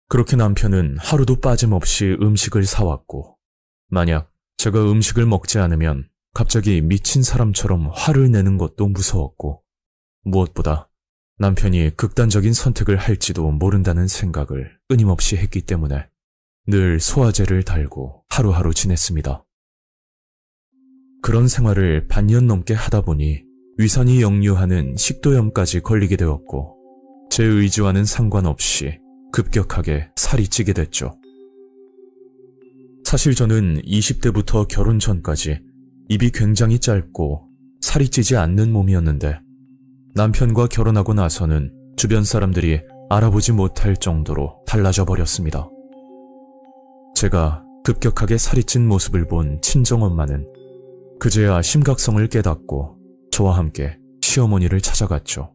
[SPEAKER 1] 그렇게 남편은 하루도 빠짐없이 음식을 사왔고 만약 제가 음식을 먹지 않으면 갑자기 미친 사람처럼 화를 내는 것도 무서웠고 무엇보다 남편이 극단적인 선택을 할지도 모른다는 생각을 끊임없이 했기 때문에 늘 소화제를 달고 하루하루 지냈습니다. 그런 생활을 반년 넘게 하다 보니 위산이 역류하는 식도염까지 걸리게 되었고 제 의지와는 상관없이 급격하게 살이 찌게 됐죠. 사실 저는 20대부터 결혼 전까지 입이 굉장히 짧고 살이 찌지 않는 몸이었는데 남편과 결혼하고 나서는 주변 사람들이 알아보지 못할 정도로 달라져 버렸습니다. 제가 급격하게 살이 찐 모습을 본 친정엄마는 그제야 심각성을 깨닫고 저와 함께 시어머니를 찾아갔죠.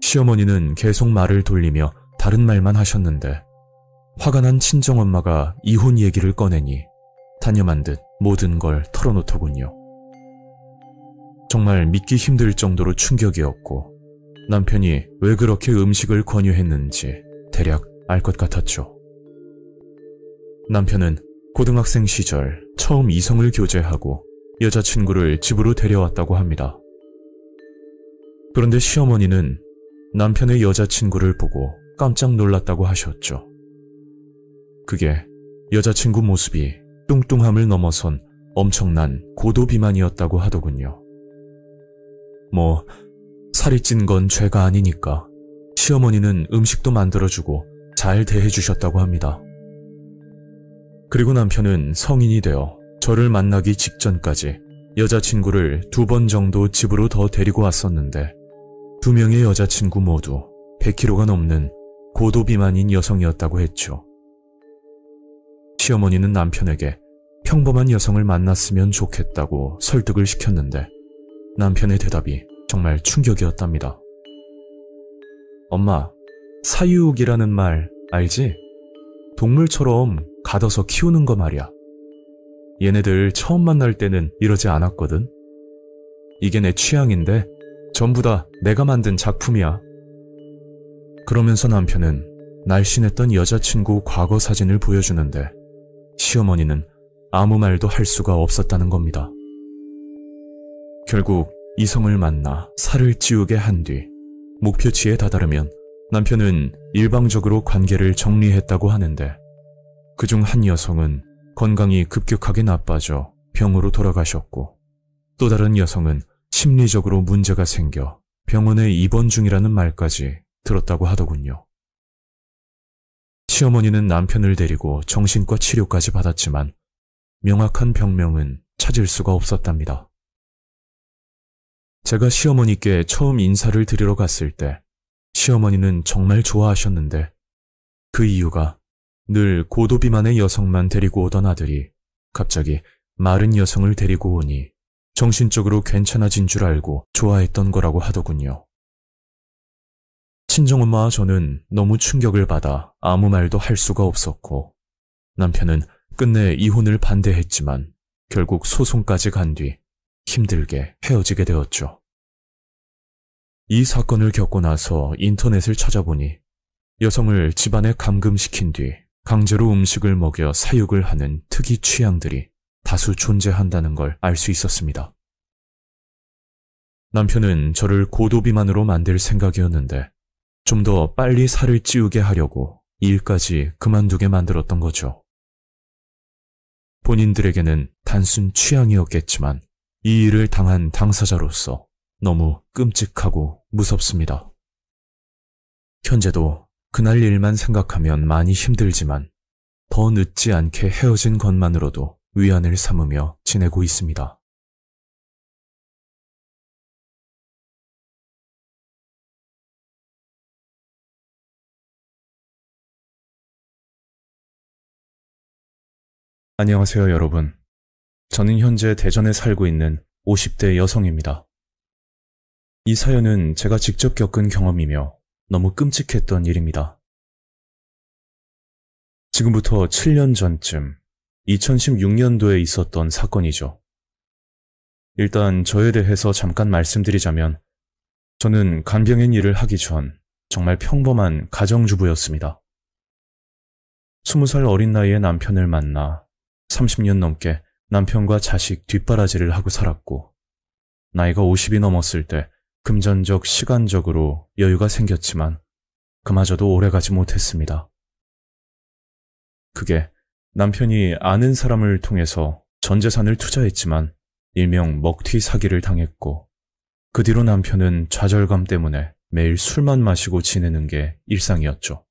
[SPEAKER 1] 시어머니는 계속 말을 돌리며 다른 말만 하셨는데 화가 난 친정엄마가 이혼 얘기를 꺼내니 단념한 듯 모든 걸 털어놓더군요. 정말 믿기 힘들 정도로 충격이었고 남편이 왜 그렇게 음식을 권유했는지 대략 알 것 같았죠. 남편은 고등학생 시절 처음 이성을 교제하고 여자친구를 집으로 데려왔다고 합니다. 그런데 시어머니는 남편의 여자친구를 보고 깜짝 놀랐다고 하셨죠. 그게 여자친구 모습이 뚱뚱함을 넘어선 엄청난 고도비만이었다고 하더군요. 살이 찐 건 죄가 아니니까 시어머니는 음식도 만들어주고 잘 대해주셨다고 합니다. 그리고 남편은 성인이 되어 저를 만나기 직전까지 여자친구를 2번 정도 집으로 더 데리고 왔었는데 2명의 여자친구 모두 100kg가 넘는 고도비만인 여성이었다고 했죠. 시어머니는 남편에게 평범한 여성을 만났으면 좋겠다고 설득을 시켰는데 남편의 대답이 정말 충격이었답니다. 엄마, 사유육이라는 말 알지? 동물처럼 가둬서 키우는 거 말이야. 얘네들 처음 만날 때는 이러지 않았거든. 이게 내 취향인데 전부 다 내가 만든 작품이야. 그러면서 남편은 날씬했던 여자친구 과거 사진을 보여주는데 시어머니는 아무 말도 할 수가 없었다는 겁니다. 결국 이성을 만나 살을 찌우게 한 뒤 목표치에 다다르면 남편은 일방적으로 관계를 정리했다고 하는데 그중 한 여성은 건강이 급격하게 나빠져 병으로 돌아가셨고 또 다른 여성은 심리적으로 문제가 생겨 병원에 입원 중이라는 말까지 들었다고 하더군요. 시어머니는 남편을 데리고 정신과 치료까지 받았지만 명확한 병명은 찾을 수가 없었답니다. 제가 시어머니께 처음 인사를 드리러 갔을 때 시어머니는 정말 좋아하셨는데 그 이유가 늘 고도비만의 여성만 데리고 오던 아들이 갑자기 마른 여성을 데리고 오니 정신적으로 괜찮아진 줄 알고 좋아했던 거라고 하더군요. 친정엄마와 저는 너무 충격을 받아 아무 말도 할 수가 없었고 남편은 끝내 이혼을 반대했지만 결국 소송까지 간 뒤 힘들게 헤어지게 되었죠. 이 사건을 겪고 나서 인터넷을 찾아보니 여성을 집안에 감금시킨 뒤 강제로 음식을 먹여 사육을 하는 특이 취향들이 다수 존재한다는 걸 알 수 있었습니다. 남편은 저를 고도비만으로 만들 생각이었는데 좀 더 빨리 살을 찌우게 하려고 일까지 그만두게 만들었던 거죠. 본인들에게는 단순 취향이었겠지만 이 일을 당한 당사자로서 너무 끔찍하고 무섭습니다. 현재도 그날 일만 생각하면 많이 힘들지만 더 늦지 않게 헤어진 것만으로도 위안을 삼으며 지내고 있습니다. 안녕하세요, 여러분. 저는 현재 대전에 살고 있는 50대 여성입니다. 이 사연은 제가 직접 겪은 경험이며 너무 끔찍했던 일입니다. 지금부터 7년 전쯤 2016년도에 있었던 사건이죠. 일단 저에 대해서 잠깐 말씀드리자면 저는 간병인 일을 하기 전 정말 평범한 가정주부였습니다. 20살 어린 나이에 남편을 만나 30년 넘게 남편과 자식 뒷바라지를 하고 살았고 나이가 50이 넘었을 때 금전적, 시간적으로 여유가 생겼지만 그마저도 오래가지 못했습니다. 그게 남편이 아는 사람을 통해서 전 재산을 투자했지만 일명 먹튀 사기를 당했고 그 뒤로 남편은 좌절감 때문에 매일 술만 마시고 지내는 게 일상이었죠.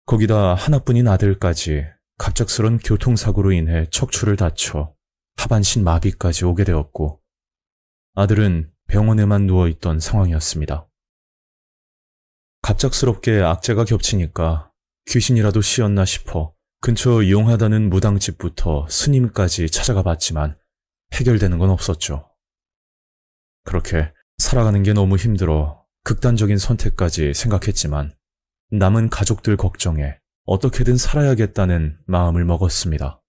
[SPEAKER 1] 거기다 하나뿐인 아들까지 갑작스런 교통사고로 인해 척추를 다쳐 하반신 마비까지 오게 되었고 아들은 병원에만 누워있던 상황이었습니다. 갑작스럽게 악재가 겹치니까 귀신이라도 씌었나 싶어 근처 이용하다는 무당집부터 스님까지 찾아가 봤지만 해결되는 건 없었죠. 그렇게 살아가는 게 너무 힘들어 극단적인 선택까지 생각했지만 남은 가족들 걱정에 어떻게든 살아야겠다는 마음을 먹었습니다.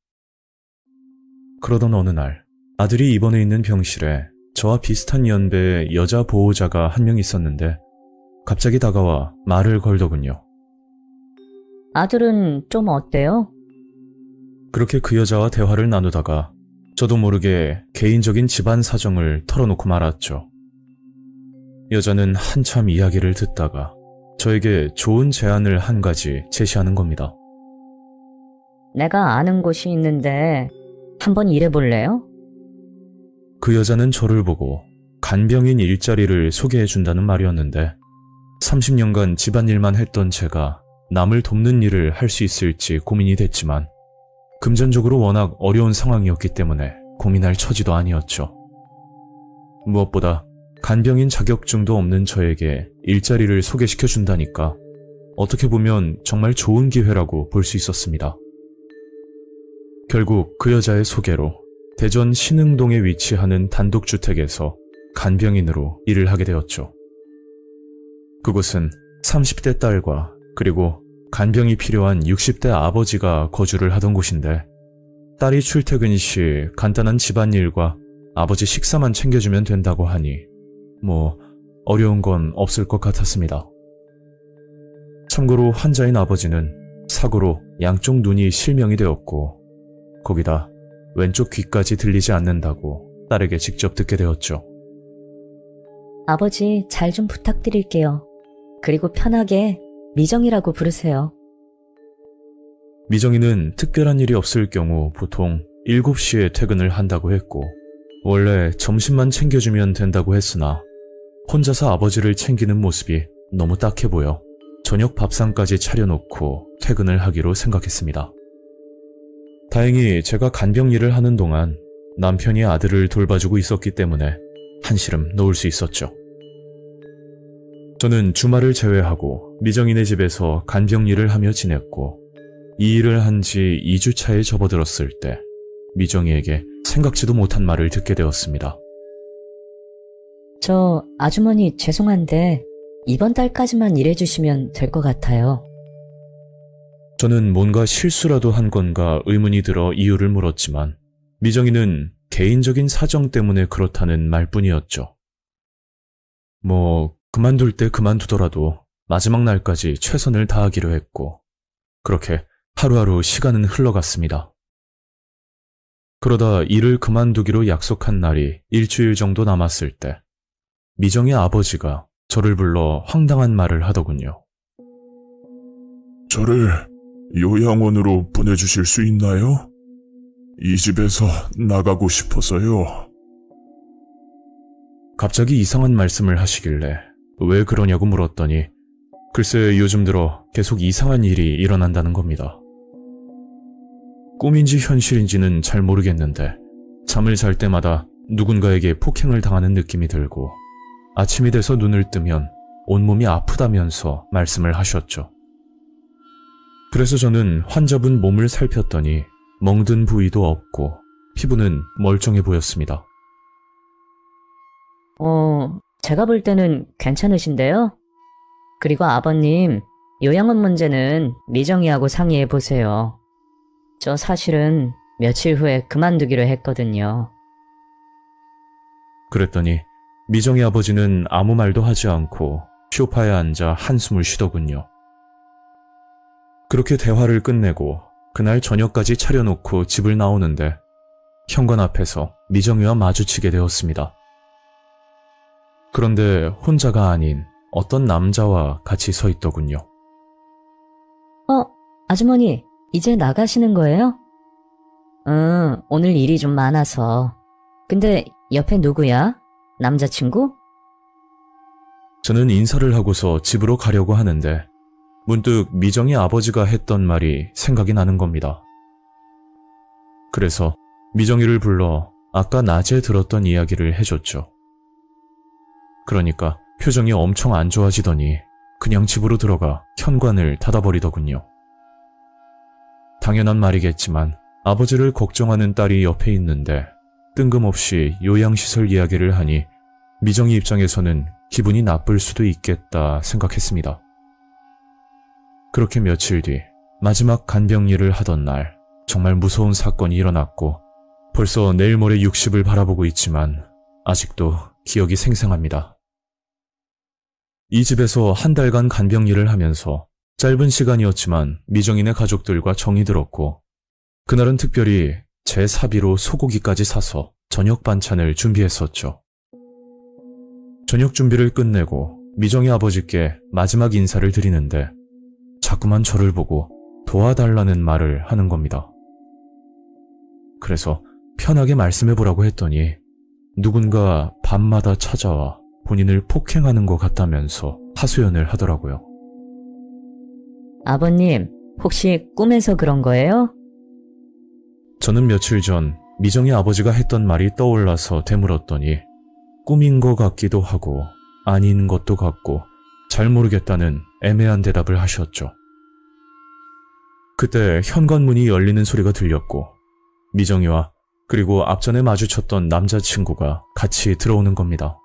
[SPEAKER 1] 그러던 어느 날 아들이 입원해 있는 병실에 저와 비슷한 연배의 여자 보호자가 한 명 있었는데 갑자기 다가와 말을 걸더군요.
[SPEAKER 4] 아들은 좀 어때요?
[SPEAKER 1] 그렇게 그 여자와 대화를 나누다가 저도 모르게 개인적인 집안 사정을 털어놓고 말았죠. 여자는 한참 이야기를 듣다가 저에게 좋은 제안을 한 가지 제시하는 겁니다.
[SPEAKER 4] 내가 아는 곳이 있는데 한번 일해볼래요?
[SPEAKER 1] 그 여자는 저를 보고 간병인 일자리를 소개해준다는 말이었는데 30년간 집안일만 했던 제가 남을 돕는 일을 할 수 있을지 고민이 됐지만 금전적으로 워낙 어려운 상황이었기 때문에 고민할 처지도 아니었죠. 무엇보다 간병인 자격증도 없는 저에게 일자리를 소개시켜준다니까 어떻게 보면 정말 좋은 기회라고 볼 수 있었습니다. 결국 그 여자의 소개로 대전 신흥동에 위치하는 단독주택에서 간병인으로 일을 하게 되었죠. 그곳은 30대 딸과 그리고 간병이 필요한 60대 아버지가 거주를 하던 곳인데 딸이 출퇴근 시 간단한 집안일과 아버지 식사만 챙겨주면 된다고 하니 어려운 건 없을 것 같았습니다. 참고로 환자인 아버지는 사고로 양쪽 눈이 실명이 되었고 거기다 왼쪽 귀까지 들리지 않는다고 딸에게 직접 듣게 되었죠.
[SPEAKER 4] 아버지 잘 좀 부탁드릴게요. 그리고 편하게 미정이라고 부르세요.
[SPEAKER 1] 미정이는 특별한 일이 없을 경우 보통 7시에 퇴근을 한다고 했고 원래 점심만 챙겨주면 된다고 했으나 혼자서 아버지를 챙기는 모습이 너무 딱해 보여 저녁 밥상까지 차려놓고 퇴근을 하기로 생각했습니다. 다행히 제가 간병 일을 하는 동안 남편이 아들을 돌봐주고 있었기 때문에 한시름 놓을 수 있었죠. 저는 주말을 제외하고 미정이네 집에서 간병 일을 하며 지냈고 이 일을 한 지 2주 차에 접어들었을 때 미정이에게 생각지도 못한 말을 듣게 되었습니다.
[SPEAKER 4] 저 아주머니 죄송한데 이번 달까지만 일해주시면 될 것 같아요.
[SPEAKER 1] 저는 뭔가 실수라도 한 건가 의문이 들어 이유를 물었지만 미정이는 개인적인 사정 때문에 그렇다는 말뿐이었죠. 그만둘 때 그만두더라도 마지막 날까지 최선을 다하기로 했고 그렇게 하루하루 시간은 흘러갔습니다. 그러다 일을 그만두기로 약속한 날이 일주일 정도 남았을 때 미정의 아버지가 저를 불러 황당한 말을 하더군요.
[SPEAKER 5] 저를 요양원으로 보내주실 수 있나요? 이 집에서 나가고 싶어서요.
[SPEAKER 1] 갑자기 이상한 말씀을 하시길래 왜 그러냐고 물었더니 글쎄 요즘 들어 계속 이상한 일이 일어난다는 겁니다. 꿈인지 현실인지는 잘 모르겠는데 잠을 잘 때마다 누군가에게 폭행을 당하는 느낌이 들고 아침이 돼서 눈을 뜨면 온몸이 아프다면서 말씀을 하셨죠. 그래서 저는 환자분 몸을 살폈더니 멍든 부위도 없고 피부는 멀쩡해 보였습니다.
[SPEAKER 4] 제가 볼 때는 괜찮으신데요? 그리고 아버님, 요양원 문제는 미정이하고 상의해 보세요. 저 사실은 며칠 후에 그만두기로 했거든요.
[SPEAKER 1] 그랬더니 미정이 아버지는 아무 말도 하지 않고 소파에 앉아 한숨을 쉬더군요. 그렇게 대화를 끝내고 그날 저녁까지 차려놓고 집을 나오는데 현관 앞에서 미정이와 마주치게 되었습니다. 그런데 혼자가 아닌 어떤 남자와 같이 서 있더군요.
[SPEAKER 4] 아주머니, 이제 나가시는 거예요? 오늘 일이 좀 많아서. 근데 옆에 누구야? 남자친구?
[SPEAKER 1] 저는 인사를 하고서 집으로 가려고 하는데 문득 미정이 아버지가 했던 말이 생각이 나는 겁니다. 그래서 미정이를 불러 아까 낮에 들었던 이야기를 해줬죠. 그러니까 표정이 엄청 안 좋아지더니 그냥 집으로 들어가 현관을 닫아버리더군요. 당연한 말이겠지만 아버지를 걱정하는 딸이 옆에 있는데 뜬금없이 요양시설 이야기를 하니 미정이 입장에서는 기분이 나쁠 수도 있겠다 생각했습니다. 그렇게 며칠 뒤 마지막 간병일을 하던 날 정말 무서운 사건이 일어났고 벌써 내일 모레 60을 바라보고 있지만 아직도 기억이 생생합니다. 이 집에서 한 달간 간병일을 하면서 짧은 시간이었지만 미정이네 가족들과 정이 들었고 그날은 특별히 제 사비로 소고기까지 사서 저녁 반찬을 준비했었죠. 저녁 준비를 끝내고 미정이 아버지께 마지막 인사를 드리는데 자꾸만 저를 보고 도와달라는 말을 하는 겁니다. 그래서 편하게 말씀해보라고 했더니 누군가 밤마다 찾아와 본인을 폭행하는 것 같다면서 하소연을 하더라고요.
[SPEAKER 4] 아버님, 혹시 꿈에서 그런 거예요?
[SPEAKER 1] 저는 며칠 전 미정이 아버지가 했던 말이 떠올라서 되물었더니 꿈인 것 같기도 하고 아닌 것도 같고 잘 모르겠다는 애매한 대답을 하셨죠. 그때 현관문이 열리는 소리가 들렸고 미정이와 그리고 앞전에 마주쳤던 남자친구가 같이 들어오는 겁니다.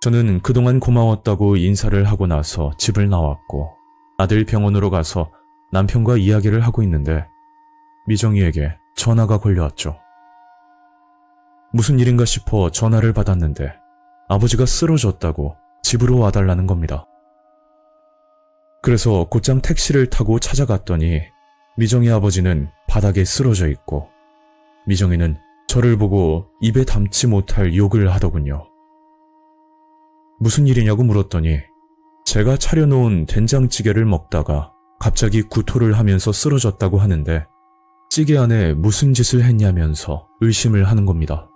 [SPEAKER 1] 저는 그동안 고마웠다고 인사를 하고 나서 집을 나왔고 아들 병원으로 가서 남편과 이야기를 하고 있는데 미정이에게 전화가 걸려왔죠. 무슨 일인가 싶어 전화를 받았는데 아버지가 쓰러졌다고 집으로 와달라는 겁니다. 그래서 곧장 택시를 타고 찾아갔더니 미정이 아버지는 바닥에 쓰러져 있고 미정이는 저를 보고 입에 담지 못할 욕을 하더군요. 무슨 일이냐고 물었더니 제가 차려놓은 된장찌개를 먹다가 갑자기 구토를 하면서 쓰러졌다고 하는데 찌개 안에 무슨 짓을 했냐면서 의심을 하는 겁니다.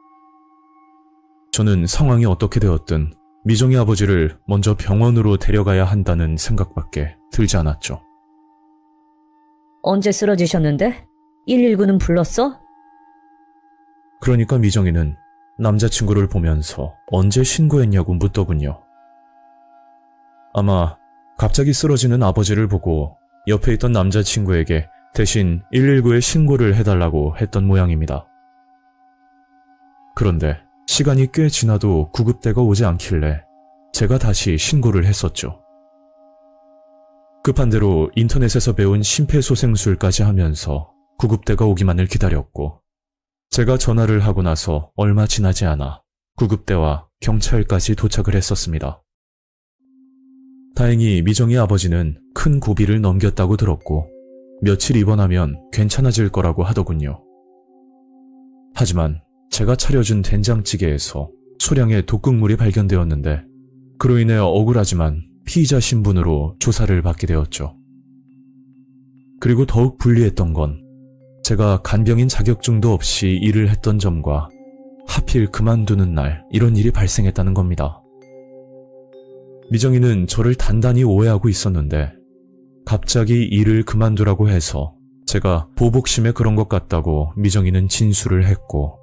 [SPEAKER 1] 저는 상황이 어떻게 되었든 미정이 아버지를 먼저 병원으로 데려가야 한다는 생각밖에 들지 않았죠.
[SPEAKER 4] 언제 쓰러지셨는데? 119는 불렀어?
[SPEAKER 1] 그러니까 미정이는 남자친구를 보면서 언제 신고했냐고 묻더군요. 아마 갑자기 쓰러지는 아버지를 보고 옆에 있던 남자친구에게 대신 119에 신고를 해달라고 했던 모양입니다. 그런데 시간이 꽤 지나도 구급대가 오지 않길래 제가 다시 신고를 했었죠. 급한 대로 인터넷에서 배운 심폐소생술까지 하면서 구급대가 오기만을 기다렸고 제가 전화를 하고 나서 얼마 지나지 않아 구급대와 경찰까지 도착을 했었습니다. 다행히 미정이 아버지는 큰 고비를 넘겼다고 들었고 며칠 입원하면 괜찮아질 거라고 하더군요. 하지만 제가 차려준 된장찌개에서 소량의 독극물이 발견되었는데 그로 인해 억울하지만 피의자 신분으로 조사를 받게 되었죠. 그리고 더욱 불리했던 건 제가 간병인 자격증도 없이 일을 했던 점과 하필 그만두는 날 이런 일이 발생했다는 겁니다. 미정이는 저를 단단히 오해하고 있었는데 갑자기 일을 그만두라고 해서 제가 보복심에 그런 것 같다고 미정이는 진술을 했고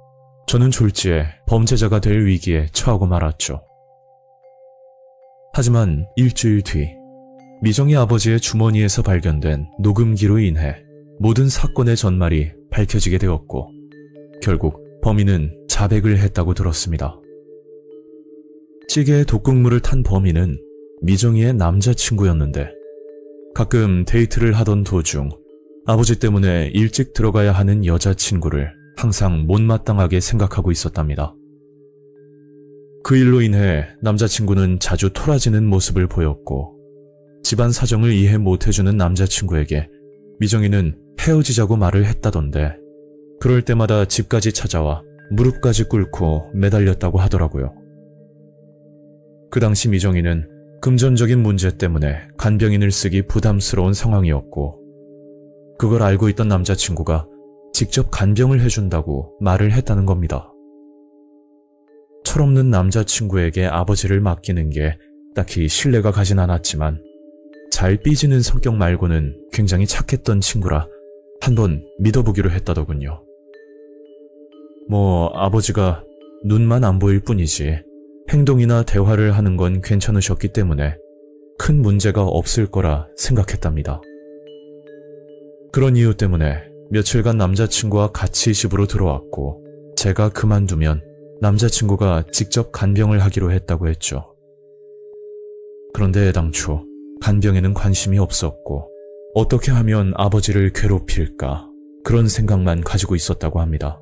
[SPEAKER 1] 저는 졸지에 범죄자가 될 위기에 처하고 말았죠. 하지만 일주일 뒤 미정이 아버지의 주머니에서 발견된 녹음기로 인해 모든 사건의 전말이 밝혀지게 되었고 결국 범인은 자백을 했다고 들었습니다. 찌개에 독극물을 탄 범인은 미정이의 남자친구였는데 가끔 데이트를 하던 도중 아버지 때문에 일찍 들어가야 하는 여자친구를 항상 못마땅하게 생각하고 있었답니다. 그 일로 인해 남자친구는 자주 토라지는 모습을 보였고 집안 사정을 이해 못해주는 남자친구에게 미정이는 헤어지자고 말을 했다던데 그럴 때마다 집까지 찾아와 무릎까지 꿇고 매달렸다고 하더라고요. 그 당시 미정이는 금전적인 문제 때문에 간병인을 쓰기 부담스러운 상황이었고 그걸 알고 있던 남자친구가 직접 간병을 해준다고 말을 했다는 겁니다. 철없는 남자친구에게 아버지를 맡기는 게 딱히 신뢰가 가진 않았지만 잘 삐지는 성격 말고는 굉장히 착했던 친구라 한번 믿어보기로 했다더군요. 아버지가 눈만 안 보일 뿐이지 행동이나 대화를 하는 건 괜찮으셨기 때문에 큰 문제가 없을 거라 생각했답니다. 그런 이유 때문에 며칠간 남자친구와 같이 집으로 들어왔고 제가 그만두면 남자친구가 직접 간병을 하기로 했다고 했죠. 그런데 당초 간병에는 관심이 없었고 어떻게 하면 아버지를 괴롭힐까 그런 생각만 가지고 있었다고 합니다.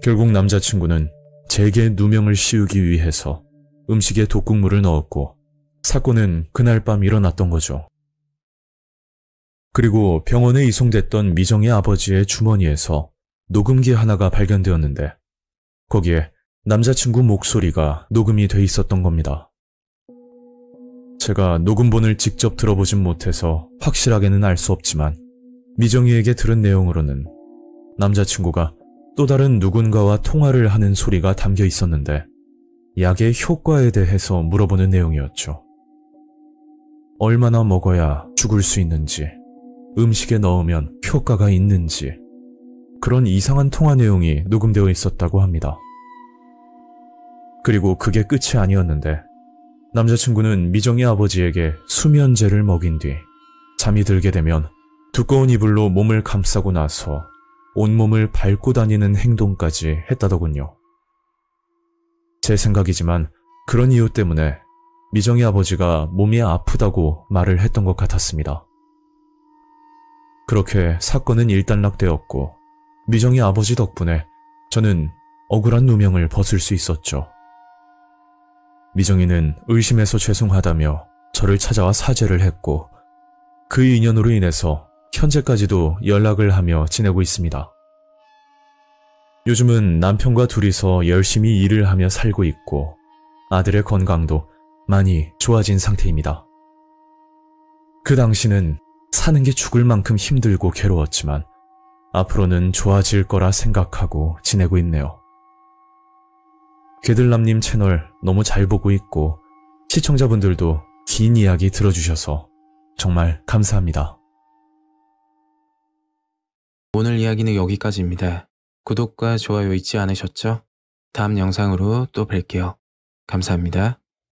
[SPEAKER 1] 결국 남자친구는 제게 누명을 씌우기 위해서 음식에 독극물을 넣었고 사건은 그날 밤 일어났던 거죠. 그리고 병원에 이송됐던 미정의 아버지의 주머니에서 녹음기 하나가 발견되었는데 거기에 남자친구 목소리가 녹음이 돼 있었던 겁니다. 제가 녹음본을 직접 들어보진 못해서 확실하게는 알 수 없지만 미정이에게 들은 내용으로는 남자친구가 또 다른 누군가와 통화를 하는 소리가 담겨 있었는데 약의 효과에 대해서 물어보는 내용이었죠. 얼마나 먹어야 죽을 수 있는지, 음식에 넣으면 효과가 있는지 그런 이상한 통화 내용이 녹음되어 있었다고 합니다. 그리고 그게 끝이 아니었는데 남자친구는 미정이 아버지에게 수면제를 먹인 뒤 잠이 들게 되면 두꺼운 이불로 몸을 감싸고 나서 온몸을 밟고 다니는 행동까지 했다더군요. 제 생각이지만 그런 이유 때문에 미정이 아버지가 몸이 아프다고 말을 했던 것 같았습니다. 그렇게 사건은 일단락되었고 미정이 아버지 덕분에 저는 억울한 누명을 벗을 수 있었죠. 미정이는 의심해서 죄송하다며 저를 찾아와 사죄를 했고 그 인연으로 인해서 현재까지도 연락을 하며 지내고 있습니다. 요즘은 남편과 둘이서 열심히 일을 하며 살고 있고 아들의 건강도 많이 좋아진 상태입니다. 그 당시는 사는 게 죽을 만큼 힘들고 괴로웠지만 앞으로는 좋아질 거라 생각하고 지내고 있네요. 개들남님 채널 너무 잘 보고 있고 시청자분들도 긴 이야기 들어주셔서 정말 감사합니다.
[SPEAKER 6] 오늘 이야기는 여기까지입니다. 구독과 좋아요 잊지 않으셨죠? 다음 영상으로 또 뵐게요. 감사합니다.